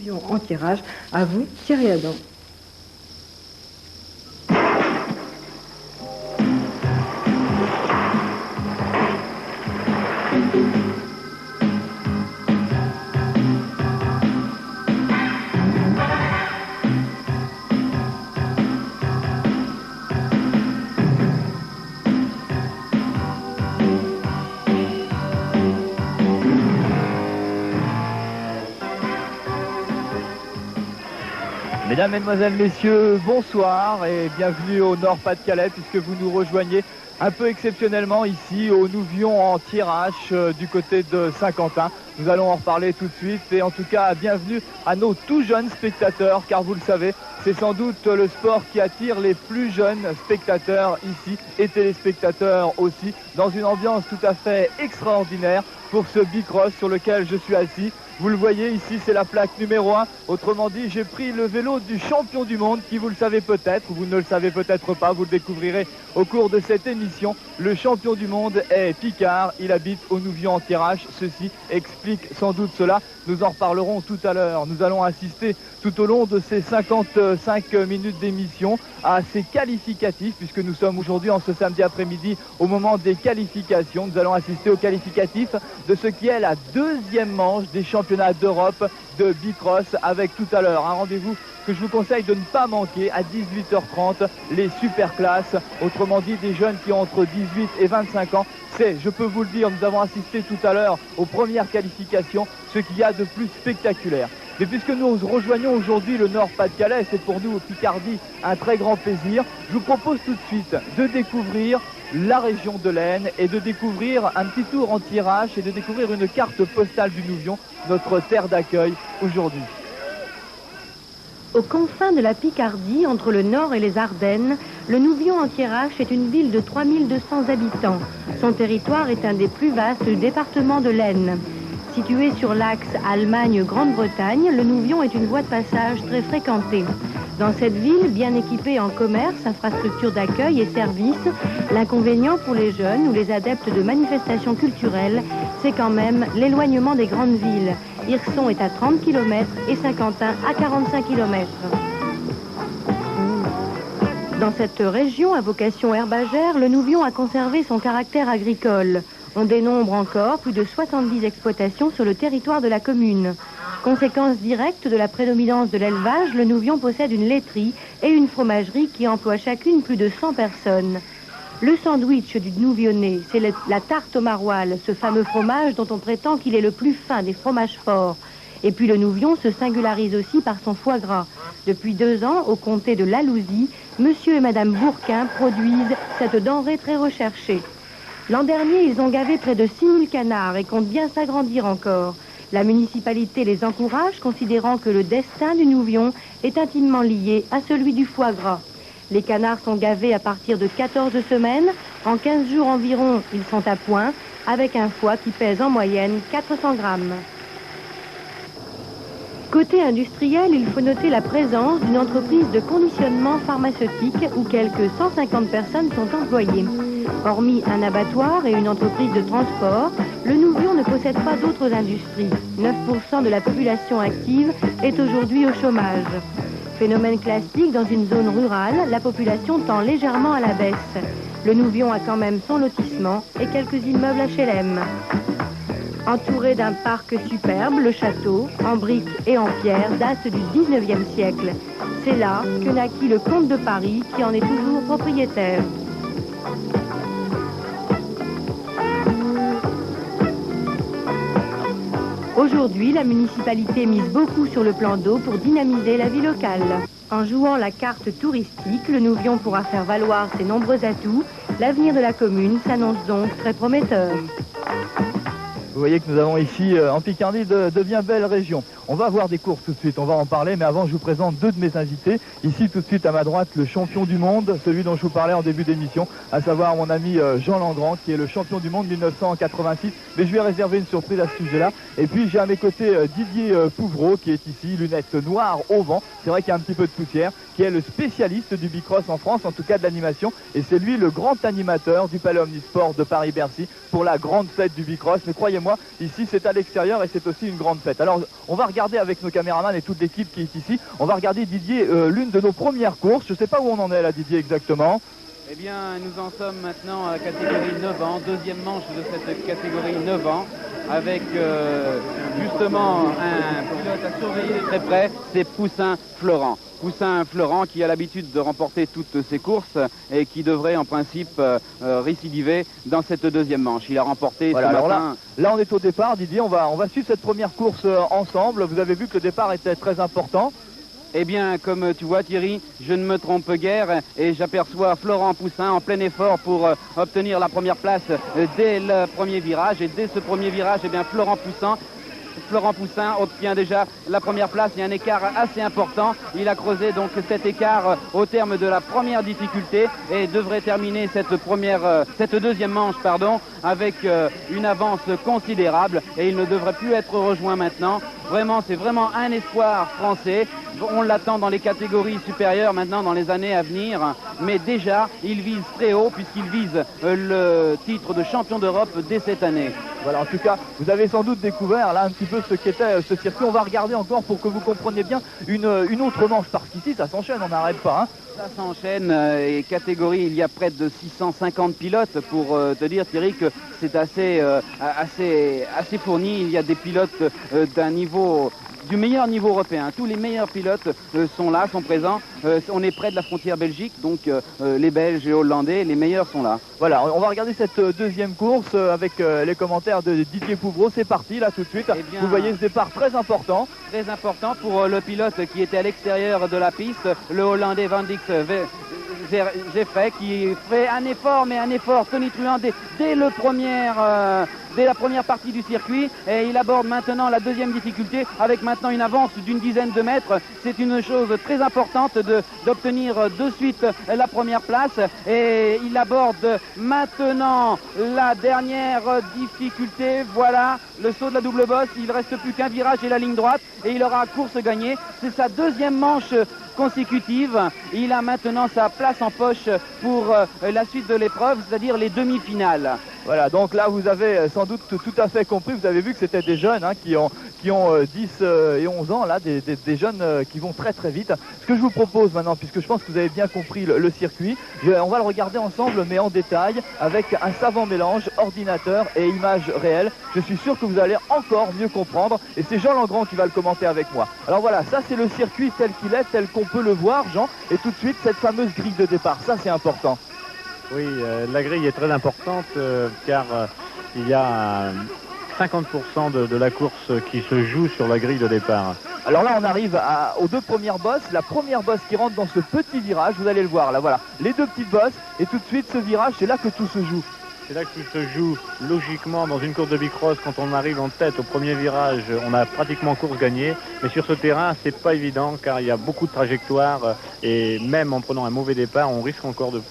Nouvion en tirage. À vous, Thierry Adam. Mesdames, Mesdemoiselles, Messieurs, bonsoir et bienvenue au Nord-Pas-de-Calais puisque vous nous rejoignez un peu exceptionnellement ici au Nouvion en tirage du côté de Saint-Quentin. Nous allons en reparler tout de suite et en tout cas bienvenue à nos tout jeunes spectateurs car vous le savez, c'est sans doute le sport qui attire les plus jeunes spectateurs ici et téléspectateurs aussi dans une ambiance tout à fait extraordinaire pour ce bicross sur lequel je suis assis. Vous le voyez ici, c'est la plaque numéro 1. Autrement dit, j'ai pris le vélo du champion du monde qui, vous le savez peut-être, ou vous ne le savez peut-être pas, vous le découvrirez au cours de cette émission. Le champion du monde est Picard, il habite au Nouvion en tirage. Ceci explique sans doute cela. Nous en reparlerons tout à l'heure. Nous allons assister tout au long de ces 55 minutes d'émission à ces qualificatifs, puisque nous sommes aujourd'hui en ce samedi après-midi au moment des qualifications. Nous allons assister aux qualificatifs de ce qui est la deuxième manche des championnats d'Europe de bicross avec tout à l'heure un rendez-vous que je vous conseille de ne pas manquer à 18h30, les super classes, autrement dit des jeunes qui ont entre 18 et 25 ans. C'est, je peux vous le dire, nous avons assisté tout à l'heure aux premières qualifications, ce qu'il y a de plus spectaculaire. Mais puisque nous rejoignons aujourd'hui le Nord-Pas-de-Calais, c'est pour nous au Picardie un très grand plaisir, je vous propose tout de suite de découvrir la région de l'Aisne et de découvrir un petit tour en tirage et de découvrir une carte postale du Nouvion, notre terre d'accueil aujourd'hui. Aux confins de la Picardie, entre le Nord et les Ardennes, le Nouvion en tirage est une ville de 3200 habitants. Son territoire est un des plus vastes du département de l'Aisne. Situé sur l'axe Allemagne-Grande-Bretagne, le Nouvion est une voie de passage très fréquentée. Dans cette ville, bien équipée en commerce, infrastructures d'accueil et services, l'inconvénient pour les jeunes ou les adeptes de manifestations culturelles, c'est quand même l'éloignement des grandes villes. Hirson est à 30 km et Saint-Quentin à 45 km. Dans cette région à vocation herbagère, le Nouvion a conservé son caractère agricole. On dénombre encore plus de 70 exploitations sur le territoire de la commune. Conséquence directe de la prédominance de l'élevage, le Nouvion possède une laiterie et une fromagerie qui emploient chacune plus de 100 personnes. Le sandwich du Nouvionnais, c'est la tarte au maroilles, ce fameux fromage dont on prétend qu'il est le plus fin des fromages forts. Et puis le Nouvion se singularise aussi par son foie gras. Depuis 2 ans, au comté de l'Alousie, monsieur et madame Bourquin produisent cette denrée très recherchée. L'an dernier, ils ont gavé près de 6000 canards et comptent bien s'agrandir encore. La municipalité les encourage, considérant que le destin du Nouvion est intimement lié à celui du foie gras. Les canards sont gavés à partir de 14 semaines. En 15 jours environ, ils sont à point, avec un foie qui pèse en moyenne 400 grammes. Côté industriel, il faut noter la présence d'une entreprise de conditionnement pharmaceutique où quelques 150 personnes sont employées. Hormis un abattoir et une entreprise de transport, le Nouvion ne possède pas d'autres industries. 9% de la population active est aujourd'hui au chômage. Phénomène classique dans une zone rurale, la population tend légèrement à la baisse. Le Nouvion a quand même son lotissement et quelques immeubles HLM. Entouré d'un parc superbe, le château, en briques et en pierre, date du 19e siècle. C'est là que naquit le comte de Paris, qui en est toujours propriétaire. Aujourd'hui, la municipalité mise beaucoup sur le plan d'eau pour dynamiser la vie locale. En jouant la carte touristique, le Nouvion pourra faire valoir ses nombreux atouts. L'avenir de la commune s'annonce donc très prometteur. Vous voyez que nous avons ici en Picardie de bien belles régions. On va voir des courses tout de suite, on va en parler, mais avant je vous présente 2 de mes invités. Ici tout de suite à ma droite, le champion du monde, celui dont je vous parlais en début d'émission, à savoir mon ami Jean Langrand, qui est le champion du monde 1986. Mais je lui ai réservé une surprise à ce sujet-là. Et puis j'ai à mes côtés Didier Pouvreau, qui est ici, lunettes noires au vent. C'est vrai qu'il y a un petit peu de poussière, qui est le spécialiste du bicross en France, en tout cas de l'animation. Et c'est lui le grand animateur du Palais Omnisport de Paris-Bercy pour la grande fête du bicross. Mais croyez-moi, ici c'est à l'extérieur et c'est aussi une grande fête. Alors on va regarder regarder avec nos caméramans et toute l'équipe qui est ici, on va regarder Didier, l'une de nos premières courses. Je ne sais pas où on en est là Didier exactement. Eh bien, nous en sommes maintenant à la catégorie 9 ans, deuxième manche de cette catégorie 9 ans, avec justement un pilote à surveiller de très près, c'est Poussin Florent. Poussin Florent qui a l'habitude de remporter toutes ses courses et qui devrait en principe récidiver dans cette deuxième manche. Il a remporté voilà, ce alors matin... Là, on est au départ, Didier, on va suivre cette première course ensemble. Vous avez vu que le départ était très important. Eh bien, comme tu vois Thierry, je ne me trompe guère et j'aperçois Florent Poussin en plein effort pour obtenir la première place dès le premier virage. Et dès ce premier virage, eh bien, Florent Poussin obtient déjà la première place. Il y a un écart assez important. Il a creusé donc cet écart au terme de la première difficulté et devrait terminer cette deuxième manche avec une avance considérable. Et il ne devrait plus être rejoint maintenant. Vraiment, c'est vraiment un espoir français. On l'attend dans les catégories supérieures maintenant dans les années à venir. Mais déjà, il vise très haut puisqu'il vise le titre de champion d'Europe dès cette année. Voilà, en tout cas, vous avez sans doute découvert là un petit peu ce qu'était ce circuit. On va regarder encore pour que vous compreniez bien une autre manche, parce qu'ici ça s'enchaîne, on n'arrête pas. Hein. Ça s'enchaîne et catégorie, il y a près de 650 pilotes pour te dire Thierry que c'est assez fourni. Il y a des pilotes du meilleur niveau européen. Tous les meilleurs pilotes sont là, sont présents. On est près de la frontière Belgique, donc les Belges et Hollandais, les meilleurs sont là. Voilà, on va regarder cette deuxième course avec les commentaires de Didier Pouvreau. C'est parti là tout de suite. Eh bien, vous voyez ce départ très important. Très important pour le pilote qui était à l'extérieur de la piste, le Hollandais Van Dijk Jeffrey, qui fait un effort, mais un effort tonitruant dès la première partie du circuit, et il aborde maintenant la deuxième difficulté avec maintenant une avance d'une dizaine de mètres. C'est une chose très importante d'obtenir de suite la première place, et il aborde maintenant la dernière difficulté. Voilà le saut de la double bosse. Il ne reste plus qu'un virage et la ligne droite et il aura course gagnée. C'est sa deuxième manche consécutive. Il a maintenant sa place en poche pour la suite de l'épreuve, c'est-à-dire les demi-finales. Voilà, donc là vous avez sans doute tout à fait compris. Vous avez vu que c'était des jeunes qui ont 10 et 11 ans, là, des jeunes qui vont très très vite. Ce que je vous propose maintenant, puisque je pense que vous avez bien compris le circuit, on va le regarder ensemble mais en détail avec un savant mélange ordinateur et images réelles. Je suis sûr que vous allez encore mieux comprendre et c'est Jean Langrand qui va le commenter avec moi. Alors voilà, ça c'est le circuit tel qu'il est, tel qu'on peut le voir, Jean, et tout de suite cette fameuse grille de départ, ça c'est important. Oui, la grille est très importante car il y a 50% de la course qui se joue sur la grille de départ. Alors là on arrive aux deux premières bosses. La première bosse qui rentre dans ce petit virage, vous allez le voir là, voilà, les deux petites bosses, et tout de suite ce virage, c'est là que tout se joue. C'est là que tout se joue. Logiquement, dans une course de bicross, quand on arrive en tête au premier virage, on a pratiquement course gagnée. Mais sur ce terrain, c'est pas évident car il y a beaucoup de trajectoires et même en prenant un mauvais départ, on risque encore de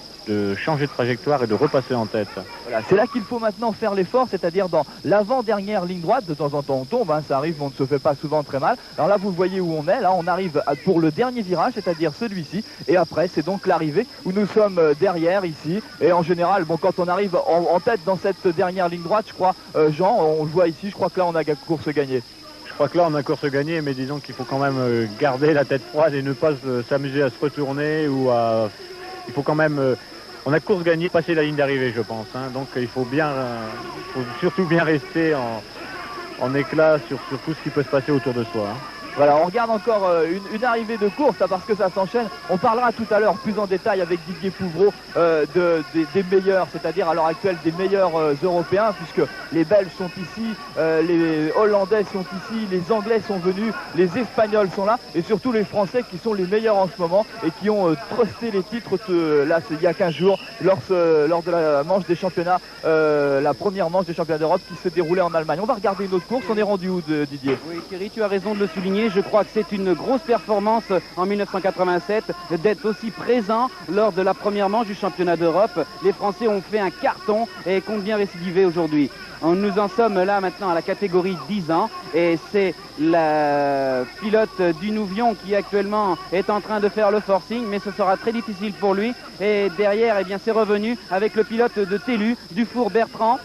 changer de trajectoire et de repasser en tête. Voilà, c'est là qu'il faut maintenant faire l'effort, c'est-à-dire dans l'avant-dernière ligne droite. De temps en temps on tombe, hein, ça arrive, on ne se fait pas souvent très mal. Alors là vous voyez où on est, là on arrive pour le dernier virage, c'est-à-dire celui-ci, et après c'est donc l'arrivée où nous sommes derrière ici. Et en général, bon, quand on arrive en tête dans cette dernière ligne droite, je crois, Jean, on le voit ici, je crois que là on a course gagnée. Je crois que là on a course gagnée, mais disons qu'il faut quand même garder la tête froide et ne pas s'amuser à se retourner ou à... Il faut quand même... On a course gagnée, passer la ligne d'arrivée, je pense. Hein. Donc il faut surtout bien rester en éclat sur tout ce qui peut se passer autour de soi. Hein. Voilà, on regarde encore une arrivée de course parce que ça s'enchaîne. On parlera tout à l'heure plus en détail avec Didier Pouvreau des meilleurs, c'est-à-dire à l'heure actuelle des meilleurs Européens, puisque les Belges sont ici, les Hollandais sont ici, les Anglais sont venus, les Espagnols sont là, et surtout les Français qui sont les meilleurs en ce moment et qui ont trusté les titres là, il y a 15 jours lors de la manche des championnats, la première manche des championnats d'Europe qui se déroulait en Allemagne. On va regarder une autre course. On est rendu où, Didier? Oui, Thierry, tu as raison de le souligner. Je crois que c'est une grosse performance en 1987 d'être aussi présent lors de la première manche du championnat d'Europe. Les Français ont fait un carton et comptent bien récidiver aujourd'hui. Nous en sommes là maintenant à la catégorie 10 ans et c'est la pilote du Nouvion qui actuellement est en train de faire le forcing, mais ce sera très difficile pour lui. Et derrière, eh bien, c'est revenu avec le pilote de Tellu, Dufour Bertrand.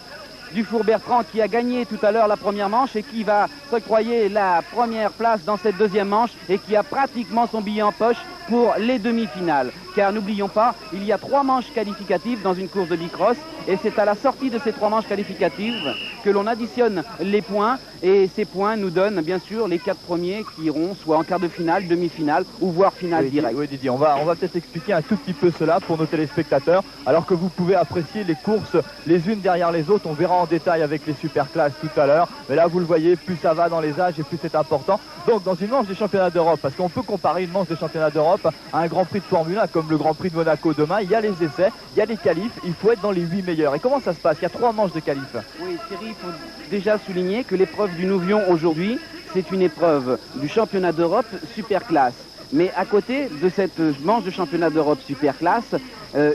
Dufour-Bertrand qui a gagné tout à l'heure la première manche et qui va s'octroyer la première place dans cette deuxième manche et qui a pratiquement son billet en poche pour les demi-finales. Car n'oublions pas, il y a 3 manches qualificatives dans une course de bicross et c'est à la sortie de ces 3 manches qualificatives que l'on additionne les points et ces points nous donnent bien sûr les 4 premiers qui iront soit en quart de finale, demi-finale ou voire finale directe. Oui Didier, on va peut-être expliquer un tout petit peu cela pour nos téléspectateurs alors que vous pouvez apprécier les courses les unes derrière les autres. On verra en détail avec les superclasses tout à l'heure, mais là vous le voyez, plus ça va dans les âges et plus c'est important. Donc dans une manche des championnats d'Europe, parce qu'on peut comparer une manche des championnats d'Europe à un Grand Prix de Formule 1 comme le Grand Prix de Monaco demain, il y a les essais, il y a les qualifs, il faut être dans les 8 meilleurs. Et comment ça se passe? Il y a 3 manches de qualifs. Oui Thierry, il faut déjà souligner que l'épreuve du Nouvion aujourd'hui, c'est une épreuve du championnat d'Europe superclasse. Mais à côté de cette manche de championnat d'Europe superclasse,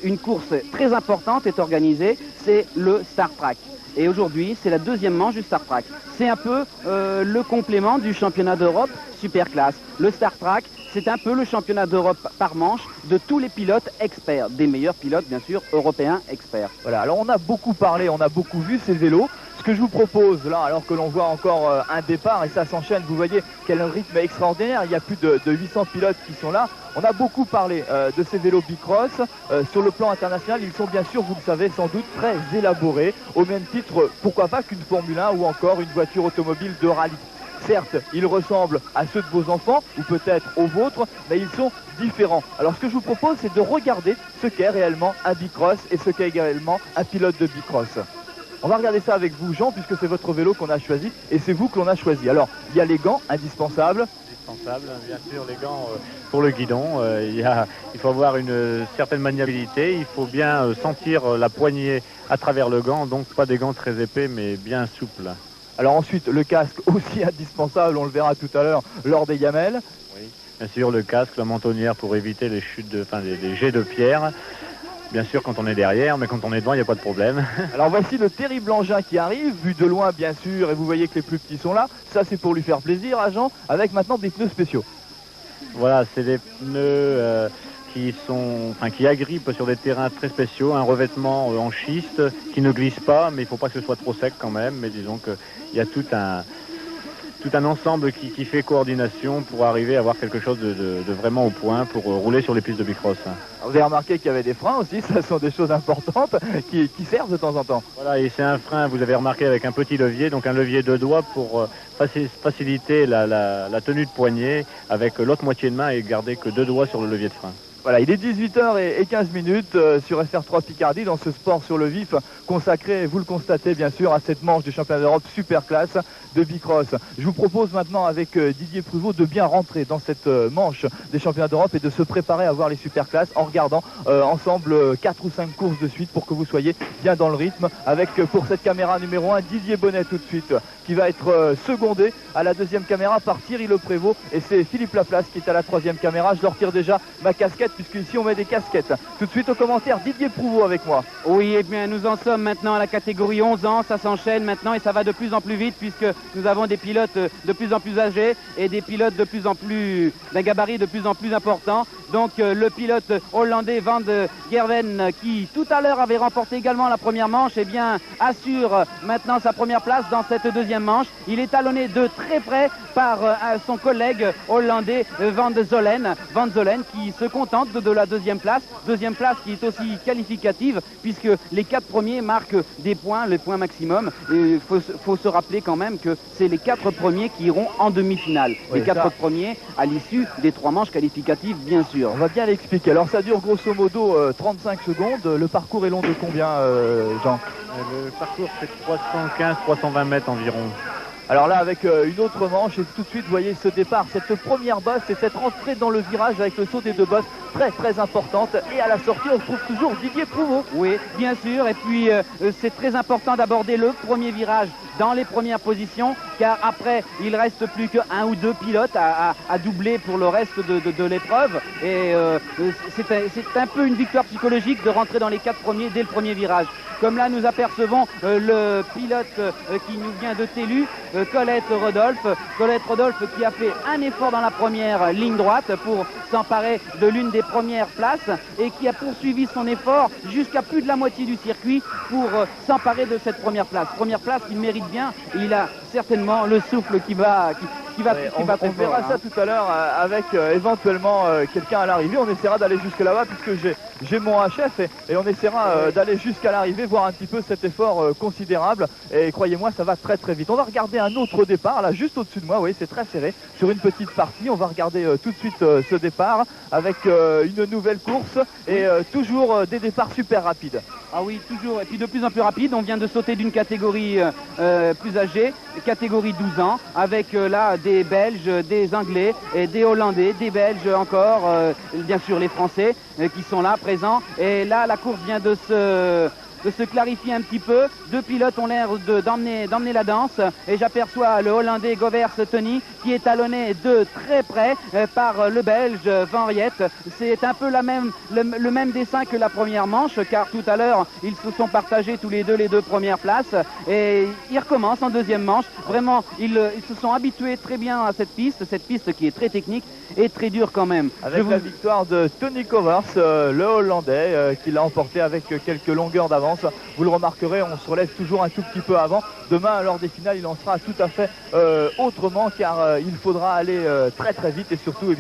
une course très importante est organisée, c'est le Star Track. Et aujourd'hui, c'est la deuxième manche du Star Track. C'est un peu le complément du championnat d'Europe superclasse. Le Star Track, c'est un peu le championnat d'Europe par manche de tous les pilotes experts, des meilleurs pilotes bien sûr européens experts. Voilà, alors on a beaucoup parlé, on a beaucoup vu ces vélos. Ce que je vous propose là, alors que l'on voit encore un départ et ça s'enchaîne, vous voyez quel rythme extraordinaire, il y a plus de 800 pilotes qui sont là. On a beaucoup parlé de ces vélos bicross. Sur le plan international, ils sont bien sûr, vous le savez sans doute, très élaborés, au même titre, pourquoi pas qu'une Formule 1 ou encore une voiture automobile de rallye. Certes, ils ressemblent à ceux de vos enfants, ou peut-être aux vôtres, mais ils sont différents. Alors ce que je vous propose, c'est de regarder ce qu'est réellement un bicross et ce qu'est également un pilote de bicross. On va regarder ça avec vous, Jean, puisque c'est votre vélo qu'on a choisi, et c'est vous que l'on a choisi. Alors, il y a les gants indispensables. Bien sûr, les gants pour le guidon. Il faut avoir une certaine maniabilité, il faut bien sentir la poignée à travers le gant, donc pas des gants très épais, mais bien souples. Alors ensuite, le casque aussi indispensable, on le verra tout à l'heure, lors des gamelles. Oui, bien sûr, le casque, la mentonnière pour éviter les chutes, les jets de pierre. Bien sûr quand on est derrière, mais quand on est devant, il n'y a pas de problème. Alors voici le terrible engin qui arrive, vu de loin bien sûr, et vous voyez que les plus petits sont là. Ça c'est pour lui faire plaisir à Jean, avec maintenant des pneus spéciaux. Voilà, c'est des pneus qui agrippent sur des terrains très spéciaux, un revêtement en schiste qui ne glisse pas, mais il ne faut pas que ce soit trop sec quand même. Mais disons qu'il y a tout un ensemble qui fait coordination pour arriver à avoir quelque chose de vraiment au point pour rouler sur les pistes de bicross. Vous avez remarqué qu'il y avait des freins aussi, ça sont des choses importantes qui servent de temps en temps. Voilà, et c'est un frein, vous avez remarqué, avec un petit levier, donc un levier de doigts pour faciliter la tenue de poignet avec l'autre moitié de main et garder que 2 doigts sur le levier de frein. Voilà, il est 18h15 sur FR3 Picardie dans ce sport sur le vif consacré, vous le constatez bien sûr, à cette manche du championnat d'Europe superclasse de bicross. Je vous propose maintenant avec Didier Pruvot de bien rentrer dans cette manche des championnats d'Europe et de se préparer à voir les superclasses en regardant ensemble 4 ou 5 courses de suite pour que vous soyez bien dans le rythme avec pour cette caméra numéro 1 Didier Bonnet tout de suite qui va être secondé à la deuxième caméra par Thierry Le Prévost et c'est Philippe Laplace qui est à la troisième caméra. Je leur retire déjà ma casquette puisque ici on met des casquettes. Tout de suite au commentaire Didier Pruvot avec moi. Oui, et bien nous en sommes maintenant à la catégorie 11 ans, ça s'enchaîne maintenant et ça va de plus en plus vite puisque nous avons des pilotes de plus en plus âgés et des pilotes d'un gabarit de plus en plus important. Donc le pilote hollandais Van de Gerwen qui tout à l'heure avait remporté également la première manche, eh bien assure maintenant sa première place dans cette deuxième manche. Il est talonné de très près par son collègue hollandais Van Zolen. Van Zolen qui se contente de la deuxième place qui est aussi qualificative puisque les 4 premiers marquent des points, les points maximum. Il faut se rappeler quand même que c'est les 4 premiers qui iront en demi-finale. Oui, les 4 premiers à l'issue des 3 manches qualificatives bien sûr. On va bien l'expliquer. Alors ça dure grosso modo 35 secondes. Le parcours est long de combien, Jean? Le parcours fait 315-320 mètres environ. Alors là avec une autre manche et tout de suite vous voyez ce départ, cette première bosse et cette entrée dans le virage avec le saut des 2 bosses très très importante et à la sortie on retrouve toujours Didier Pruvot. Oui bien sûr et puis c'est très important d'aborder le premier virage dans les premières positions car après il reste plus qu'un ou 2 pilotes à doubler pour le reste de l'épreuve et c'est un peu une victoire psychologique de rentrer dans les 4 premiers dès le premier virage. Comme là nous apercevons le pilote qui nous vient de Tellu, Colette Rodolphe qui a fait un effort dans la première ligne droite pour s'emparer de l'une des premières places et qui a poursuivi son effort jusqu'à plus de la moitié du circuit pour s'emparer de cette première place. Première place qu'il mérite bien et il a certainement le souffle qui va on verra ça tout à l'heure avec éventuellement quelqu'un à l'arrivée. On essaiera d'aller jusque là-bas puisque j'ai mon HF et on essaiera d'aller jusqu'à l'arrivée, voir un petit peu cet effort considérable. Et croyez-moi, ça va très très vite. On va regarder un autre départ là, juste au-dessus de moi. Oui, c'est très serré sur une petite partie. On va regarder tout de suite ce départ avec une nouvelle course et toujours des départs super rapides. Ah oui, toujours, et puis de plus en plus rapide. On vient de sauter d'une catégorie plus âgée, catégorie 12 ans, avec là des Belges, des Anglais, et des Hollandais, des Belges encore, bien sûr les Français qui sont là, présents. Et là, la course vient de se clarifier un petit peu. Deux pilotes ont l'air d'emmener la danse et j'aperçois le Hollandais Govers Tony qui est talonné de très près par le Belge Van Riet. C'est un peu le même dessin que la première manche car tout à l'heure ils se sont partagés tous les deux premières places et ils recommencent en deuxième manche. Vraiment ils se sont habitués très bien à cette piste qui est très technique et très dure quand même. Avec la victoire de Tony Govers, le Hollandais qui l'a emporté avec quelques longueurs d'avance. Vous le remarquerez, on se relève toujours un tout petit peu avant. Demain, lors des finales, il en sera tout à fait autrement car il faudra aller très très vite et surtout,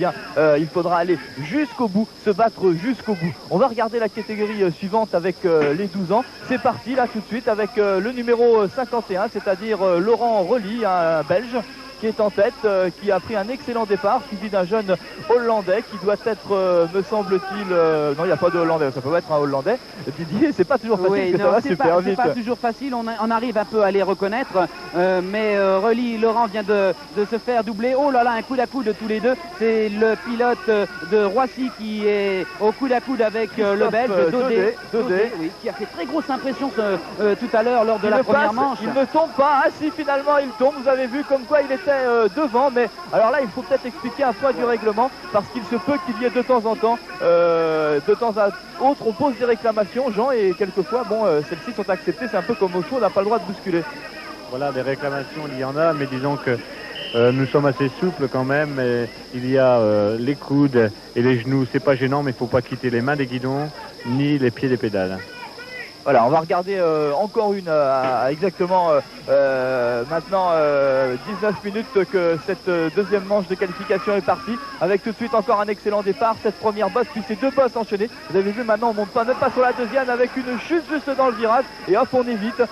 il faudra aller jusqu'au bout, se battre jusqu'au bout. On va regarder la catégorie suivante avec les 12 ans. C'est parti là tout de suite avec le numéro 51, c'est-à-dire Laurent Relly, un Belge, qui est en tête, qui a pris un excellent départ, suivi d'un jeune Hollandais qui doit être, me semble-t-il, non il n'y a pas de Hollandais, ça peut être un Hollandais. Didier, c'est pas toujours facile oui, que non, ça va super vite. C'est pas toujours facile, on arrive un peu à les reconnaître, mais Relly Laurent vient de se faire doubler. Oh là là, un coude à coude de tous les deux. C'est le pilote de Roissy qui est au coude à coude avec le Belge Dodé, oui, qui a fait très grosse impression tout à l'heure lors de la première manche. Il ne tombe pas, hein, si finalement il tombe, vous avez vu comme quoi il était devant, mais alors là il faut peut-être expliquer un point du règlement parce qu'il se peut qu'il y ait de temps à autre on pose des réclamations, Jean, et quelquefois bon celles-ci sont acceptées, c'est un peu comme au show, on n'a pas le droit de bousculer. Voilà, des réclamations il y en a, mais disons que nous sommes assez souples quand même, et il y a les coudes et les genoux, c'est pas gênant, mais il ne faut pas quitter les mains des guidons ni les pieds des pédales. Voilà, on va regarder encore une exactement maintenant 19 minutes que cette deuxième manche de qualification est partie, avec tout de suite encore un excellent départ, cette première bosse puis ces deux bosses enchaînées. Vous avez vu, maintenant on monte pas, même pas sur la deuxième, avec une chute juste dans le virage et hop on évite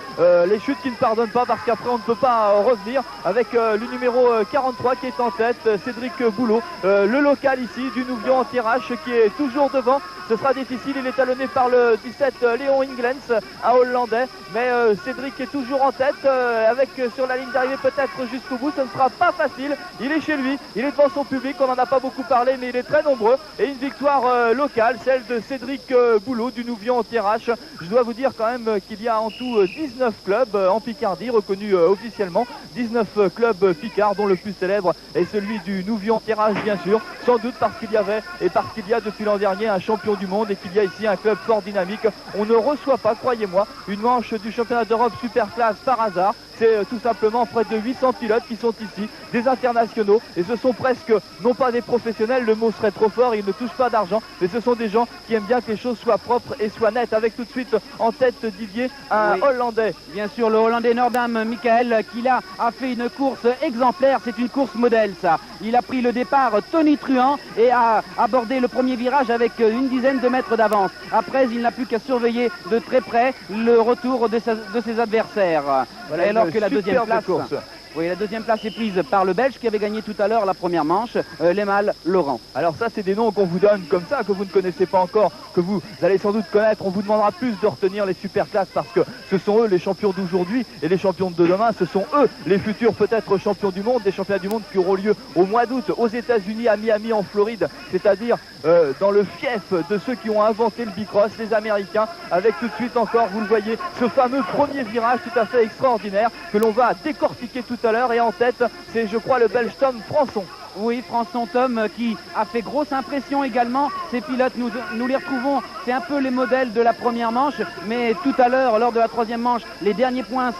les chutes qui ne pardonnent pas parce qu'après on ne peut pas revenir, avec le numéro 43 qui est en tête, Cédric Boulot, le local ici du Nouvion anti-RH qui est toujours devant. Ce sera difficile, il est talonné par le 17 Léon Inglens, un Hollandais, mais Cédric est toujours en tête, avec sur la ligne d'arrivée peut-être jusqu'au bout, ce ne sera pas facile. Il est chez lui, il est devant son public, on n'en a pas beaucoup parlé, mais il est très nombreux. Et une victoire locale, celle de Cédric Boulot du Nouvion anti-RH. Je dois vous dire quand même qu'il y a en tout 19 clubs en Picardie, reconnus officiellement, 19 clubs picards, dont le plus célèbre est celui du Nouvion anti-RH bien sûr, sans doute parce qu'il y avait et parce qu'il y a depuis l'an dernier un champion du monde et qu'il y a ici un club fort dynamique. On ne reçoit pas, croyez-moi, une manche du championnat d'Europe Superclass par hasard. C'est tout simplement près de 800 pilotes qui sont ici, des internationaux, et ce sont presque, non pas des professionnels, le mot serait trop fort, ils ne touchent pas d'argent, mais ce sont des gens qui aiment bien que les choses soient propres et soient nettes, avec tout de suite en tête Didier, un Hollandais. Bien sûr, le Hollandais Nordam Michael, qui là a fait une course exemplaire, c'est une course modèle ça. Il a pris le départ tonitruant et a abordé le premier virage avec une dizaine de mètres d'avance. Après, il n'a plus qu'à surveiller de très près le retour de ses adversaires. Voilà, alors que la deuxième place, course. Oui, la deuxième place est prise par le Belge qui avait gagné tout à l'heure la première manche, Lemal Laurent. Alors ça, c'est des noms qu'on vous donne comme ça, que vous ne connaissez pas encore, que vous allez sans doute connaître. On vous demandera plus de retenir les superclasses parce que ce sont eux les champions d'aujourd'hui et les champions de demain. Ce sont eux les futurs peut-être champions du monde, des championnats du monde qui auront lieu au mois d'août aux États-Unis, à Miami, en Floride, c'est-à-dire dans le fief de ceux qui ont inventé le bicross, les Américains, avec tout de suite encore, vous le voyez, ce fameux premier virage tout à fait extraordinaire que l'on va décortiquer tout à l'heure. Et en tête, c'est je crois le Belge Tom Françon. Oui, Françon Tom qui a fait grosse impression également. Ces pilotes, nous les retrouvons, c'est un peu les modèles de la première manche, mais tout à l'heure, lors de la troisième manche, les derniers points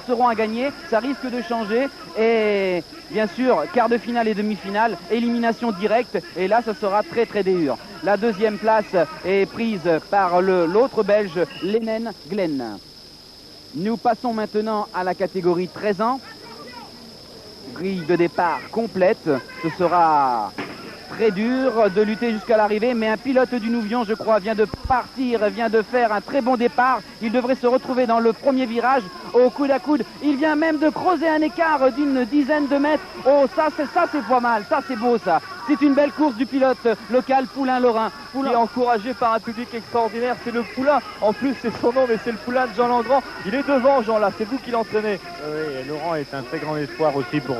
seront à gagner. Ça risque de changer et bien sûr, quart de finale et demi-finale, élimination directe et là, ça sera très très dur. La deuxième place est prise par l'autre Belge, Lenen Glen. Nous passons maintenant à la catégorie 13 ans. Grille de départ complète. Ce sera très dur de lutter jusqu'à l'arrivée, mais un pilote du Nouvion, je crois, vient de partir, vient de faire un très bon départ. Il devrait se retrouver dans le premier virage au coude à coude. Il vient même de creuser un écart d'une dizaine de mètres. Oh, ça c'est pas mal, ça c'est beau ça. C'est une belle course du pilote local Poulain-Lorrain. Il est encouragé par un public extraordinaire, c'est le Poulain. En plus, c'est son nom, mais c'est le Poulain de Jean Langrand. Il est devant, Jean, là, c'est vous qui l'entraînez. Oui, et Laurent est un très grand espoir aussi pour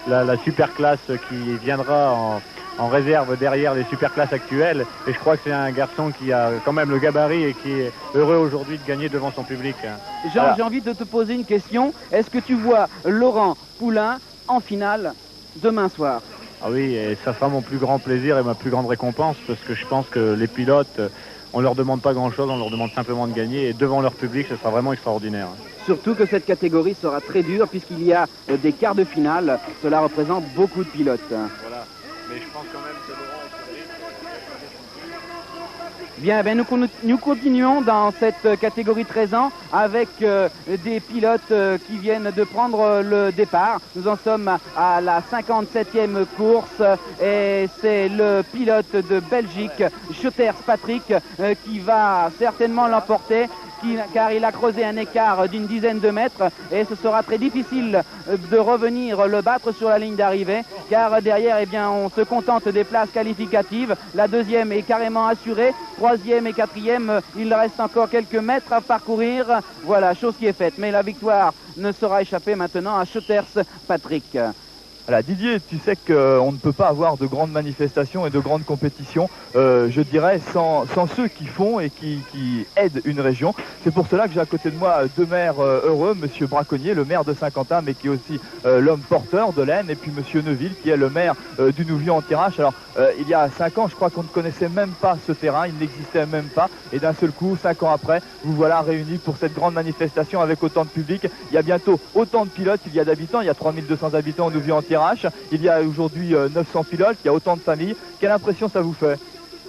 la super classe qui viendra en réserve derrière les superclasses actuelles. Et je crois que c'est un garçon qui a quand même le gabarit et qui est heureux aujourd'hui de gagner devant son public. Jean, j'ai envie de te poser une question. Est-ce que tu vois Laurent Poulain en finale demain soir? Ah oui, et ça sera mon plus grand plaisir et ma plus grande récompense parce que je pense que les pilotes, on leur demande pas grand-chose, on leur demande simplement de gagner et devant leur public, ce sera vraiment extraordinaire. Surtout que cette catégorie sera très dure puisqu'il y a des quarts de finale. Cela représente beaucoup de pilotes. Voilà, mais je pense quand même que Laurent est Bien, nous continuons dans cette catégorie 13 ans avec des pilotes qui viennent de prendre le départ. Nous en sommes à la 57e course et c'est le pilote de Belgique, Schotters Patrick, qui va certainement l'emporter. Car il a creusé un écart d'une dizaine de mètres et ce sera très difficile de revenir le battre sur la ligne d'arrivée car derrière on se contente des places qualificatives. La deuxième est carrément assurée, troisième et quatrième, il reste encore quelques mètres à parcourir. Voilà, chose qui est faite, mais la victoire ne sera échappée maintenant à Schotters Patrick. Voilà, Didier, tu sais qu'on ne peut pas avoir de grandes manifestations et de grandes compétitions, je dirais, sans ceux qui font et qui aident une région. C'est pour cela que j'ai à côté de moi deux maires heureux, Monsieur Braconnier, le maire de Saint-Quentin, mais qui est aussi l'homme porteur de l'Aisne, et puis Monsieur Neuville, qui est le maire du Nouvion en Tirage. Alors, il y a 5 ans, je crois qu'on ne connaissait même pas ce terrain, il n'existait même pas, et d'un seul coup, 5 ans après, vous voilà réunis pour cette grande manifestation avec autant de public. Il y a bientôt autant de pilotes qu'il y a d'habitants, il y a 3200 habitants au Nouvion en Tirage. Il y a aujourd'hui 900 pilotes, il y a autant de familles. Quelle impression ça vous fait?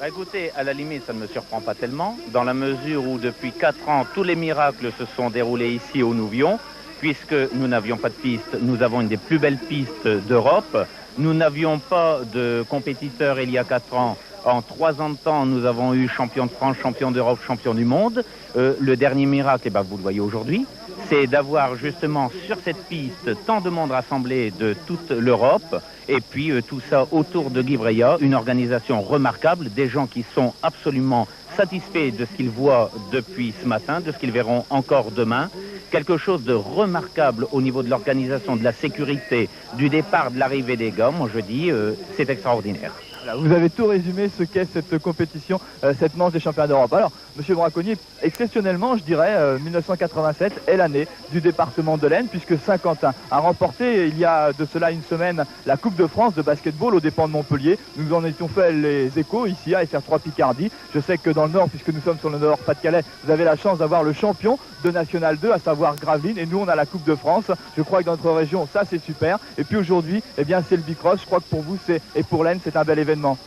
Bah écoutez, à la limite, ça ne me surprend pas tellement, dans la mesure où depuis 4 ans, tous les miracles se sont déroulés ici au Nouvion, puisque nous n'avions pas de piste, nous avons une des plus belles pistes d'Europe. Nous n'avions pas de compétiteurs il y a 4 ans. En 3 ans de temps, nous avons eu champion de France, champion d'Europe, champion du monde. Le dernier miracle, vous le voyez aujourd'hui, c'est d'avoir justement sur cette piste tant de monde rassemblé de toute l'Europe et puis tout ça autour de Guy Breillat, une organisation remarquable, des gens qui sont absolument satisfaits de ce qu'ils voient depuis ce matin, de ce qu'ils verront encore demain. Quelque chose de remarquable au niveau de l'organisation, de la sécurité, du départ, de l'arrivée des gars. Moi je dis, c'est extraordinaire. Voilà, vous avez tout résumé ce qu'est cette compétition, cette manche des championnats d'Europe. Alors, Monsieur Braconnier, exceptionnellement, je dirais, 1987 est l'année du département de l'Aisne, puisque Saint-Quentin a remporté, il y a de cela une semaine, la Coupe de France de basketball aux dépens de Montpellier. Nous en étions fait les échos ici à FR3 Picardie. Je sais que dans le Nord, puisque nous sommes sur le Nord Pas-de-Calais, vous avez la chance d'avoir le champion de National 2, à savoir Gravelines, et nous on a la Coupe de France. Je crois que dans notre région, ça c'est super. Et puis aujourd'hui, eh bien c'est le Bicross. Je crois que pour vous et pour l'Aisne, c'est un bel événement.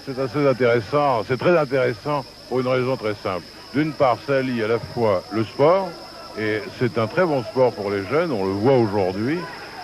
C'est assez intéressant, c'est très intéressant pour une raison très simple. D'une part, ça lie à la fois le sport, et c'est un très bon sport pour les jeunes, on le voit aujourd'hui.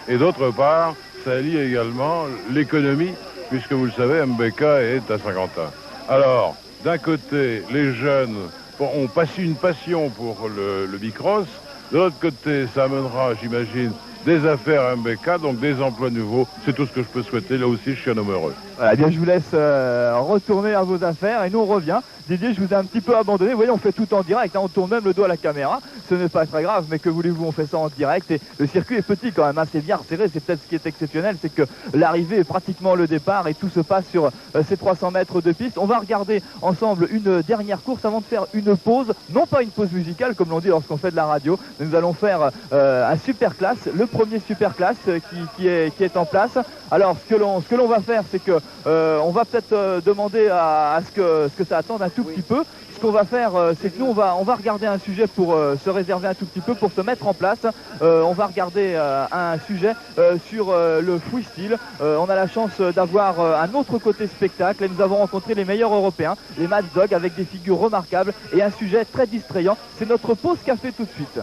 Et d'autre part, ça lie également l'économie, puisque vous le savez, MBK est à Saint-Quentin. Alors, d'un côté, les jeunes ont passé une passion pour le bicross. De l'autre côté, ça amènera, j'imagine, des affaires à MBK, donc des emplois nouveaux. C'est tout ce que je peux souhaiter. Là aussi, je suis un homme heureux. Voilà, eh bien, je vous laisse retourner à vos affaires et nous on revient Didier, je vous ai un petit peu abandonné. Vous voyez, on fait tout en direct, hein. On tourne même le dos à la caméra. Ce n'est pas très grave, mais que voulez-vous, on fait ça en direct. Et le circuit est petit quand même, hein. C'est bien resserré. C'est peut-être ce qui est exceptionnel, c'est que l'arrivée est pratiquement le départ et tout se passe sur ces 300 mètres de piste. On va regarder ensemble une dernière course avant de faire une pause. Non pas une pause musicale, comme l'on dit lorsqu'on fait de la radio, mais nous allons faire un super classe, le premier super classe qui est en place. Alors ce que l'on va faire, c'est que on va peut-être demander à ce que ça attende un tout petit peu. Ce qu'on va faire, c'est que nous on va regarder un sujet pour se réserver un tout petit peu pour se mettre en place. On va regarder un sujet sur le freestyle. On a la chance d'avoir un autre côté spectacle et nous avons rencontré les meilleurs européens, les Mad Dog, avec des figures remarquables et un sujet très distrayant. C'est notre pause café tout de suite.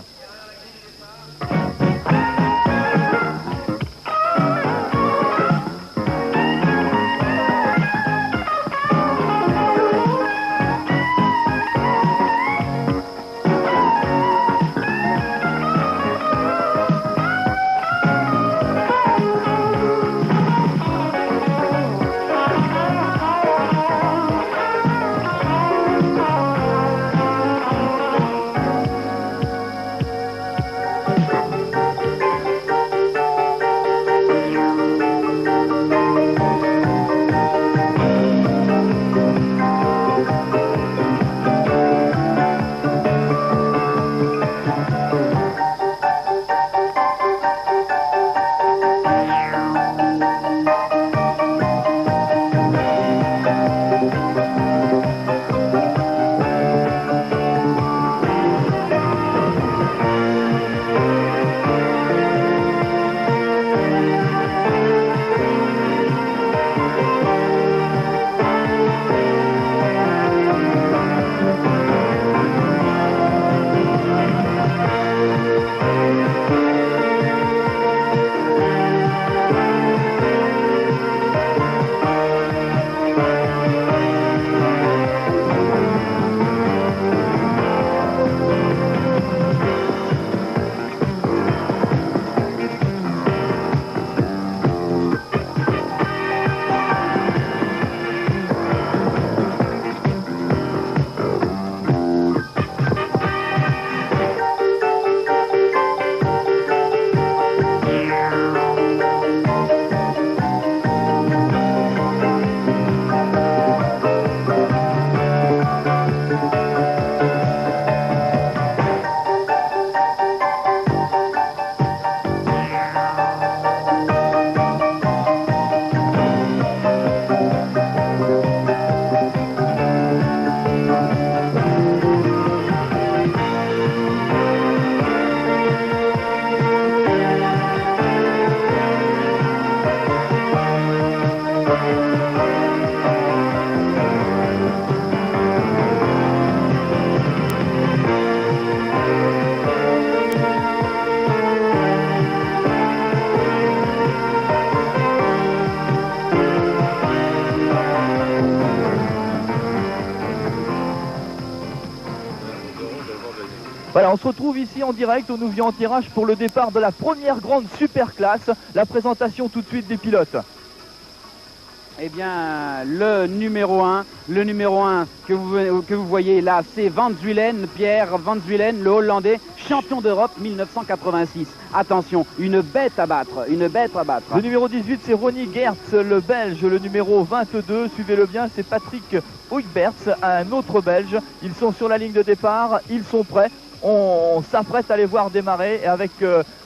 Voilà, on se retrouve ici en direct au Nouvion en tirage pour le départ de la première grande super classe. La présentation tout de suite des pilotes. Eh bien, le numéro 1 que vous voyez là, c'est Van Zuylen, Pierre Van Zuylen, le Hollandais, champion d'Europe 1986. Attention, une bête à battre, une bête à battre. Le numéro 18, c'est Ronnie Gertz, le Belge. Le numéro 22, suivez-le bien, c'est Patrick Huygberts, un autre Belge. Ils sont sur la ligne de départ, ils sont prêts. On s'apprête à les voir démarrer et avec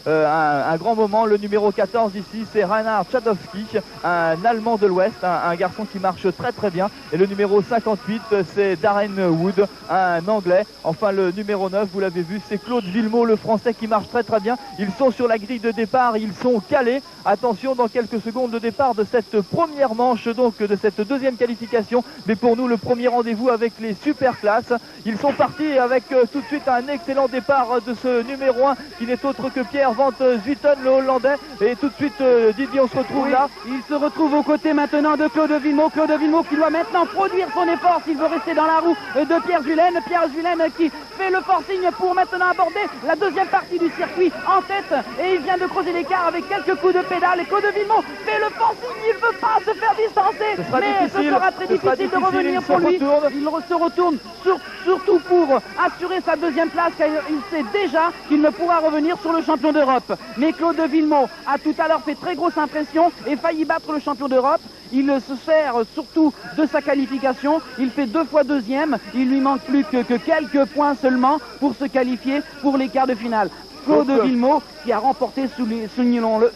un grand moment. Le numéro 14 ici, c'est Reinhard Chadowski, un Allemand de l'Ouest, un garçon qui marche très très bien. Et le numéro 58, c'est Darren Wood, un Anglais. Enfin, le numéro 9, vous l'avez vu, c'est Claude Villemot, le Français, qui marche très très bien. Ils sont sur la grille de départ, ils sont calés. Attention, dans quelques secondes, le départ de cette première manche, donc de cette deuxième qualification. Mais pour nous, le premier rendez-vous avec les super classes. Ils sont partis avec tout de suite un excellent départ de ce numéro 1 qui n'est autre que Pierre Van Zuyten, le Hollandais. Et tout de suite, Didier, on se retrouve là. Il se retrouve aux côtés maintenant de Claude Villemot. Claude Villemot qui doit maintenant produire son effort s'il veut rester dans la roue de Pierre Julien. Pierre Julien qui fait le forcing pour maintenant aborder la deuxième partie du circuit en tête. Et il vient de creuser l'écart avec quelques coups de pédale. Et Claude Villemot fait le forcing. Il ne veut pas se faire distancer. Ce sera très difficile de revenir pour lui. Il se retourne surtout pour assurer sa deuxième place, car il sait déjà qu'il ne pourra revenir sur le champion d'Europe. Mais Claude Villemot a tout à l'heure fait très grosse impression et failli battre le champion d'Europe. Il se sert surtout de sa qualification. Il fait 2 fois deuxième. Il lui manque plus que quelques points seulement pour se qualifier pour les quarts de finale. Claude Villemot qui a remporté, soulignons-le.